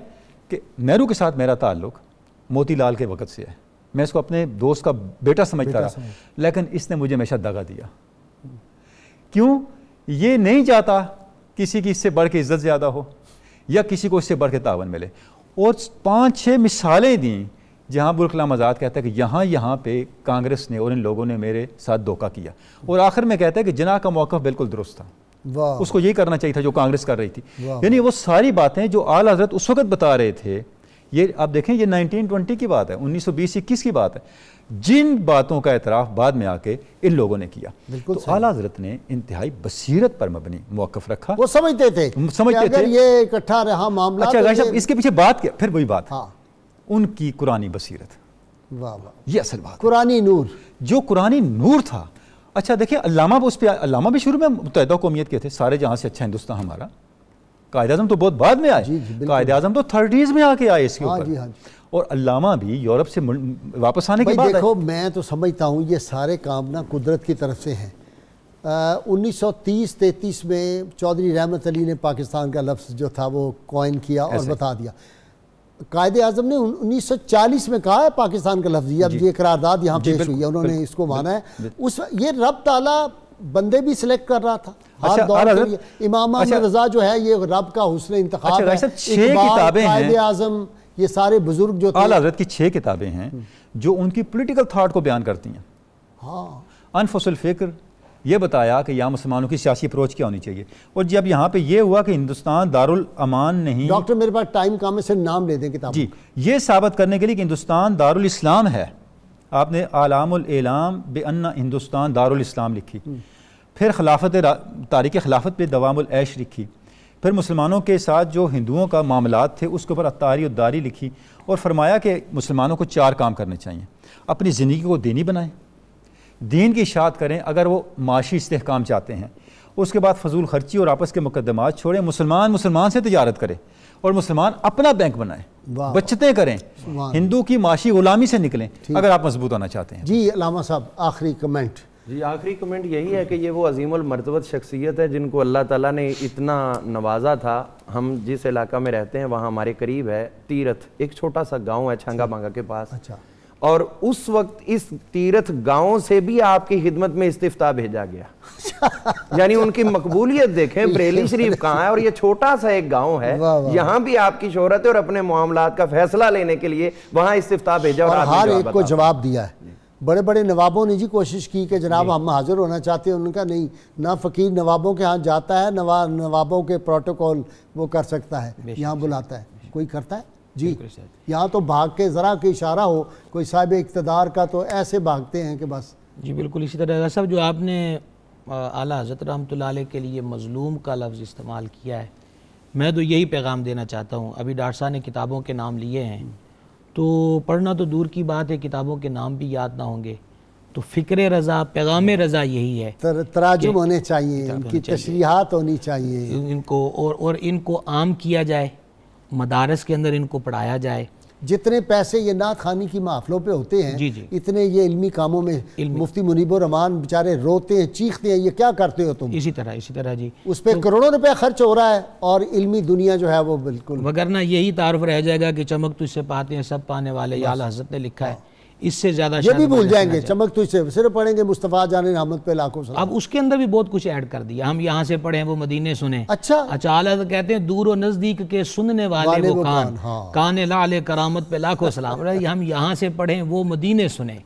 کہ نہرو کے ساتھ میرا تعلق موتی لال کے وقت سے ہے، میں اس کو اپنے دوست کا بیٹا سمجھتا رہا، لیکن اس نے مجھے ہمیشہ دغا دیا۔ کیوں؟ یہ نہیں چاہتا کسی کی اس سے بڑھ کے عزت زیادہ ہو یا کسی کو اس سے بڑھ کے تعاون ملے۔ اور 5-6 مثالیں دیں جہاں ابوالکلام آزاد کہتا ہے کہ یہاں پہ کانگریس نے اور ان لوگوں نے میرے ساتھ دھوکہ کیا، اور آخر میں کہتا ہے کہ جناح کا موقف بالکل درست تھا، واہ، اس کو یہی کرنا چاہیے تھا جو کانگریس کر رہی تھی۔ واہ، یعنی وہ ساری باتیں جو اعلیٰ حضرت اس وقت بتا رہے تھے، یہ آپ دیکھیں یہ 1920 کی بات ہے، 1920-21 کی بات ہے، جن باتوں کا اعتراف بعد میں آ کے ان لوگوں نے کیا۔ تو اعلیٰ حضرت نے انتہائی بصیرت پر مبنی موقف رکھا، وہ سمجھتے تھے کہ اگر یہ اکٹھا رہا معاملہ۔ اچھا غازی صاحب، اس کے پیچھے بات کیا، پھر وہی بات، ہاں، ان کی قرآنی بصیرت، واہ واہ، یہ اصل بات، قرآنی نور، جو قرآنی نور تھا۔ اچھا دیکھیں، علامہ بھی شروع میں متحدہ قومیت کے تھے، سارے جہاں سے اچھا ہندوستان ہمارا۔ قائد اعظم تو بہت بعد میں آئے، قائد اعظم تو 30s میں آ کے آئے اس کے اوپر، اور علامہ بھی یورپ سے واپس آنے کے بعد۔ دیکھو، میں تو سمجھتا ہوں یہ سارے کام نا قدرت کی طرف سے ہیں۔ 1930-33 میں چودھری رحمت علی نے پاکستان کا لفظ جو تھا وہ کوائن کیا اور بتا دیا۔ قائد اعظم نے 1940 میں کہا ہے پاکستان کا لفظ، اب یہ قرارداد یہاں پیش ہوئی ہے، انہوں نے اس کو مانا ہے۔ یہ رب تعالیٰ بندے بھی سلیکٹ کر رہا تھا ہر دور کے لیے۔ امام احمد رضا جو ہے یہ رب کا حسن انتخاب ہے۔ 6 کتابیں ہیں، قائد اعظم، یہ سارے بزرگ جو تھے، اعلیٰ حضرت کی 6 کتابیں ہیں جو ان کی پولیٹیکل تھاٹ کو بیان کرتی ہیں۔ ہاں، انفس الفکر، یہ بتایا کہ یہاں مسلمانوں کی سیاسی اپروچ کیا ہونی چاہیے، اور جب یہاں پہ یہ ہوا کہ ہندوستان دارالامان نہیں، ڈاکٹر میرے پاس ٹائم کام ہے، صرف نام لے دیں کتاب جی، یہ ثابت کرنے کے لیے کہ ہندوستان دارالاسلام ہے، آپ نے اعلام الاعلام بان ہندوستان دارالاسلام لکھی، پھر تاریخ خلافت پہ دوام العیش لکھی، پھر مسلمانوں کے ساتھ جو ہندوؤں کا معاملات تھے اس کے اوپر اتاری الداری لکھی، اور فرمایا کہ مسلمانوں کو 4 کام کرنے چاہیے۔ اپنی زندگی کو دینی بنائیں، دین کی اشاعت کریں اگر وہ معاشی استحکام چاہتے ہیں، اس کے بعد فضول خرچی اور آپس کے مقدمات چھوڑیں، مسلمان سے تجارت کرے، اور مسلمان اپنا بینک بنائیں، واہ، بچتیں کریں، ہندو کی معاشی غلامی سے نکلیں اگر آپ مضبوط ہونا چاہتے ہیں۔ جی علامہ صاحب آخری کمنٹ۔ جی آخری کمنٹ یہی ہے کہ یہ وہ عظیم المرتبت شخصیت ہے جن کو اللہ تعالیٰ نے اتنا نوازا تھا۔ ہم جس علاقہ میں رہتے ہیں وہاں ہمارے قریب ہے تیرتھ، ایک چھوٹا سا گاؤں ہے چھنگا بانگا کے پاس، اچھا، اور اس وقت اس تیرتھ گاؤں سے بھی آپ کی خدمت میں استفتاء بھیجا گیا، یعنی ان کی مقبولیت دیکھیں، بریلی شریف کہاں ہے اور یہ چھوٹا سا ایک گاؤں ہے، یہاں بھی آپ کی شہرت ہے اور اپنے معاملات کا فیصلہ لینے کے لیے وہاں استفتاء بھیجا اور آپ نے ہر جواب ایک کو بتا۔ جواب دیا ہے۔ بڑے بڑے نوابوں نے جی کوشش کی کہ جناب ہم حاضر ہونا چاہتے ہیں، ان کا نہیں، نہ فقیر نوابوں کے ہاں جاتا ہے، نوابوں کے پروٹوکول وہ کر سکتا ہے، یہاں بلاتا ہے، کوئی کرتا ہے؟ جی یہاں تو بھاگ کے ذرا کہ اشارہ ہو کوئی صاحب اقتدار کا تو ایسے بھاگتے ہیں کہ بس۔ جی بالکل اسی طرح صاحب جو آپ نے اعلیٰ حضرت رحمۃ اللہ علیہ کے لیے مظلوم کا لفظ استعمال کیا ہے، میں تو یہی پیغام دینا چاہتا ہوں۔ ابھی ڈاکٹر صاحب نے کتابوں کے نام لیے ہیں، تو پڑھنا تو دور کی بات ہے، کتابوں کے نام بھی یاد نہ ہوں گے، تو فکر رضا، پیغام رضا یہی ہے، تراجم ہونے چاہیے، ان کی تشریحات ہونی چاہیے، ان کو اور ان کو عام کیا جائے، مدارس کے اندر ان کو پڑھایا جائے۔ جتنے پیسے یہ نعت خوانی کی محفلوں پہ ہوتے ہیں جی جی اتنے یہ علمی کاموں میں مفتی منیب الرحمان بیچارے روتے ہیں، چیختے ہیں، یہ کیا کرتے ہو تم؟ اسی طرح جی اس پہ کروڑوں روپے خرچ ہو رہا ہے اور علمی دنیا جو ہے وہ بالکل، وگرنہ یہی تعارف رہ جائے گا کہ چمک تجھ سے پاتے ہیں سب پانے والے، یا اعلیٰ حضرت نے لکھا ہے، اس سے زیادہ یہ بھی بھول جائیں گے، چمک تجھ سے صرف پڑھیں گے مصطفیٰ جان رحمت پہ لاکھوں سلام۔ اب اس کے اندر بھی بہت کچھ ایڈ کر دیا، ہم یہاں سے پڑھیں وہ مدینے سنیں۔ اچھا اعلیٰ حضرت کہتے ہیں دور و نزدیک کے سننے والے وہ کان، کان لعل کرامت پہ لاکھوں سلام، ہم یہاں سے پڑھیں وہ مدینے سنیں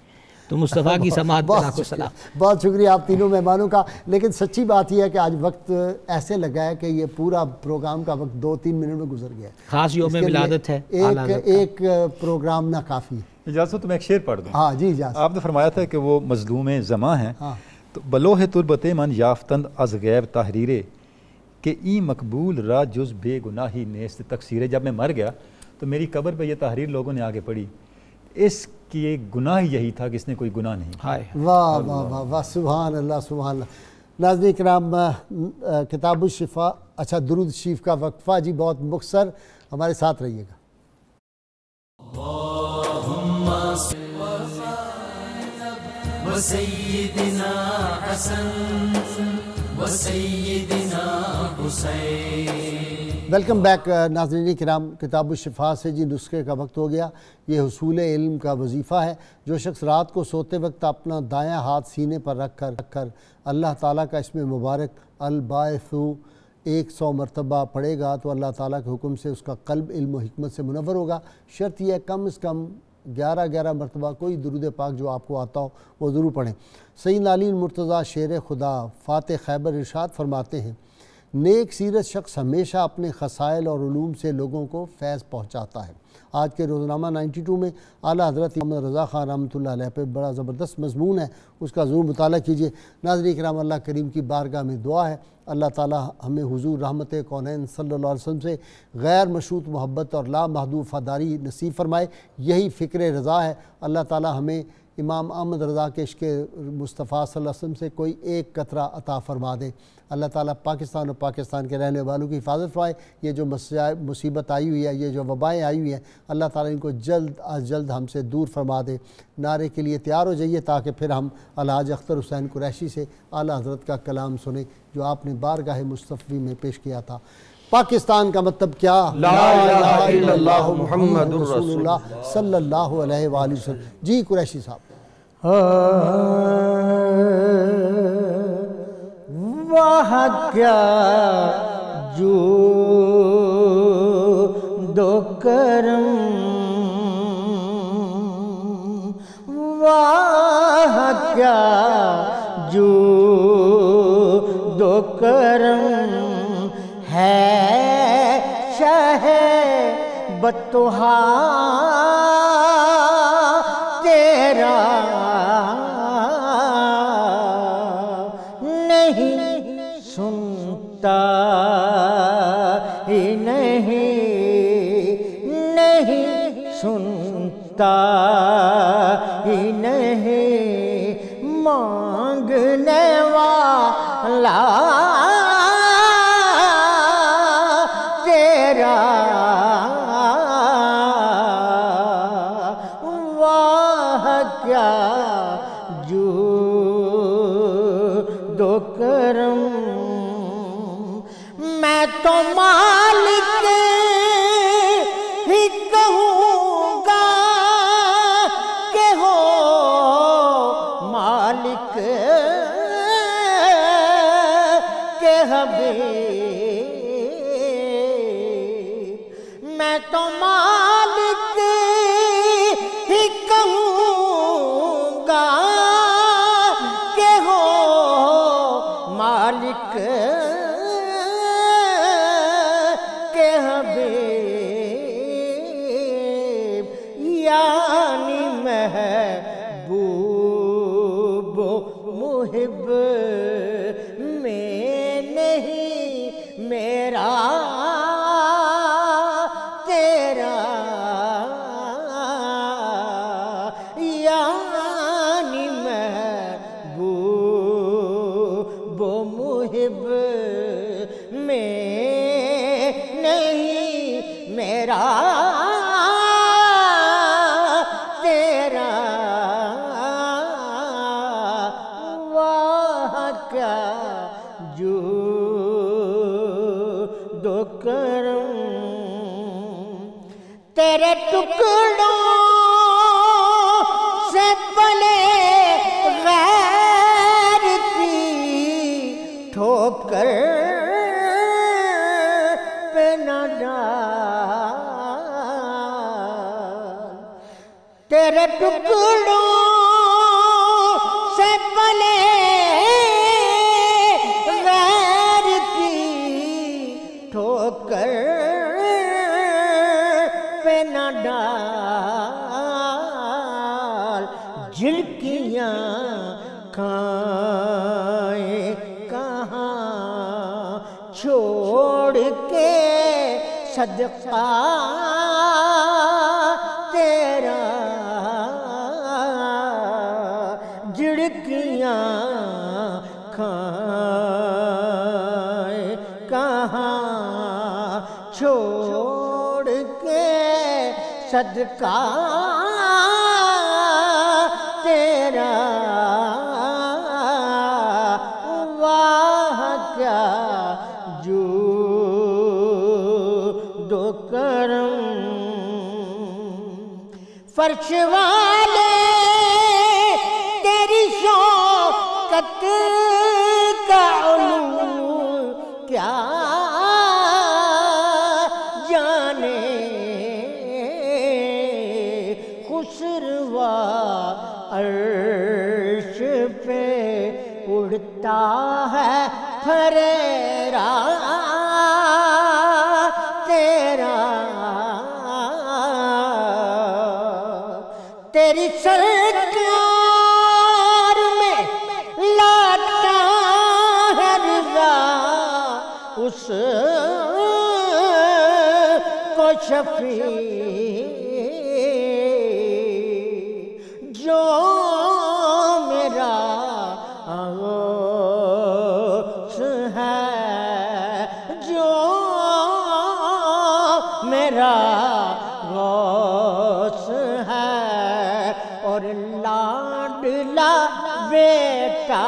تو مصطفیٰ کی سماعت پہ لاکھوں سلام۔ بہت شکریہ آپ تینوں مہمانوں کا، لیکن سچی بات یہ ہے کہ آج وقت ایسے لگا ہے کہ یہ پورا پروگرام کا وقت 2-3 منٹ میں گزر گیا ہے، خاص یوم ولادت ہے، ایک پروگرام نہ کافی ہے۔ اجازت تو میں ایک شعر پڑھ دوں۔ ہاں جی اجازت۔ آپ نے فرمایا تھا کہ وہ مظلوم زماں ہیں، تو بلوہ تربت من یافتند از غیب تحریرے کہ ای مقبول را جز بے گناہی نیست تقصیرے۔ جب میں مر گیا تو میری قبر پہ یہ تحریر لوگوں نے آگے پڑھی، اس کی ایک گناہ یہی تھا کہ اس نے کوئی گناہ نہیں۔ واہ واہ واہ واہ، سبحان اللہ سبحان اللہ۔ ناظرین کرام، کتاب الشفا، اچھا درود شریف کا وقفہ جی بہت مختصر، ہمارے ساتھ رہیے گا۔ وسيدنا حسن وسيدنا حسين۔ ویلکم بیک ناظرین کرام، کتاب الشفا سے جی نسخے کا وقت ہو گیا۔ یہ حصول علم کا وظیفہ ہے۔ جو شخص رات کو سوتے وقت اپنا دایاں ہاتھ سینے پر رکھ کر اللہ تعالیٰ کا اسم مبارک الباعث 100 مرتبہ پڑھے گا تو اللہ تعالیٰ کے حکم سے اس کا قلب علم و حکمت سے منور ہوگا۔ شرط یہ ہے کم از کم 11 مرتبہ کوئی درود پاک جو آپ کو آتا ہو وہ ضرور پڑھیں۔ سید علی مرتضیٰ شیر خدا فاتح خیبر ارشاد فرماتے ہیں، نیک سیرت شخص ہمیشہ اپنے خصائل اور علوم سے لوگوں کو فیض پہنچاتا ہے۔ آج کے روزنامہ 92 میں اعلیٰ حضرت محمد رضا خان رحمۃ اللہ علیہ پہ بڑا زبردست مضمون ہے، اس کا ضرور مطالعہ کیجیے۔ ناظرین کرام، اللہ کریم کی بارگاہ میں دعا ہے اللہ تعالیٰ ہمیں حضور رحمت کونین صلی اللہ علیہ وسلم سے غیر مشروط محبت اور لامحدود وفاداری نصیب فرمائے۔ یہی فکر رضا ہے۔ اللہ تعالیٰ ہمیں امام احمد رضا کے عشق مصطفیٰ صلی اللہ علیہ وسلم سے کوئی ایک قطرہ عطا فرما دے۔ اللہ تعالیٰ پاکستان اور پاکستان کے رہنے والوں کی حفاظت فرمائے۔ یہ جو مصیبت آئی ہوئی ہے، یہ جو وبائیں آئی ہوئی ہیں، اللہ تعالیٰ ان کو جلد از جلد ہم سے دور فرما دے۔ نعرے کے لیے تیار ہو جائیے تاکہ پھر ہم الحاج اختر حسین قریشی سے اعلیٰ حضرت کا کلام سنیں جو آپ نے بارگاہ مصطفی میں پیش کیا تھا۔ پاکستان کا مطلب کیا؟ لا الہ الا اللہ محمد رسول اللہ صلی اللہ علیہ وآلہ وسلم۔ جی قریشی صاحب۔ واہ کیا جو دو کرم، واہ کیا جو دو کرم ہے شاہ بطحا تیرا، نہیں سنتا ہی نہیں سنتا ہی نہیں مانگنے والا تیرا دو کرم میں تو مالک ہی کہوں گا کہ ہو مالک کے حبیب میں تو مالک ہی کہوں گا کہ ہو مالک کے حبیب یعنی محبوب و محب میں نہیں میرا تیرا یعنی محبوب و محب میں نہیں میرا تیرا واہ کیا جود و کرم تیرے ٹکڑوں سے پلے غیر کی ٹھوکر پہ نہ ڈال تیرے ٹکڑوں سے پلے غیر کی ٹھوکر پہ نہ ڈال جھڑکیاں کھائیں کہاں چھوڑ کے صدقہ تیرا جھڑکیاں کھائیں کہاں چھوڑ کے صدقہ تیرا واہ کیا جود و کرم فرش والے تیری شوکت کا علو کیا جانے خسروا عرش پہ اڑتا ہے پھریرا تیرا تیری سرکار میں لاتا ہے رضا اس کو شفیع جو میرا غوث ہے جو میرا غوث ہے اور لاڈلا بیٹا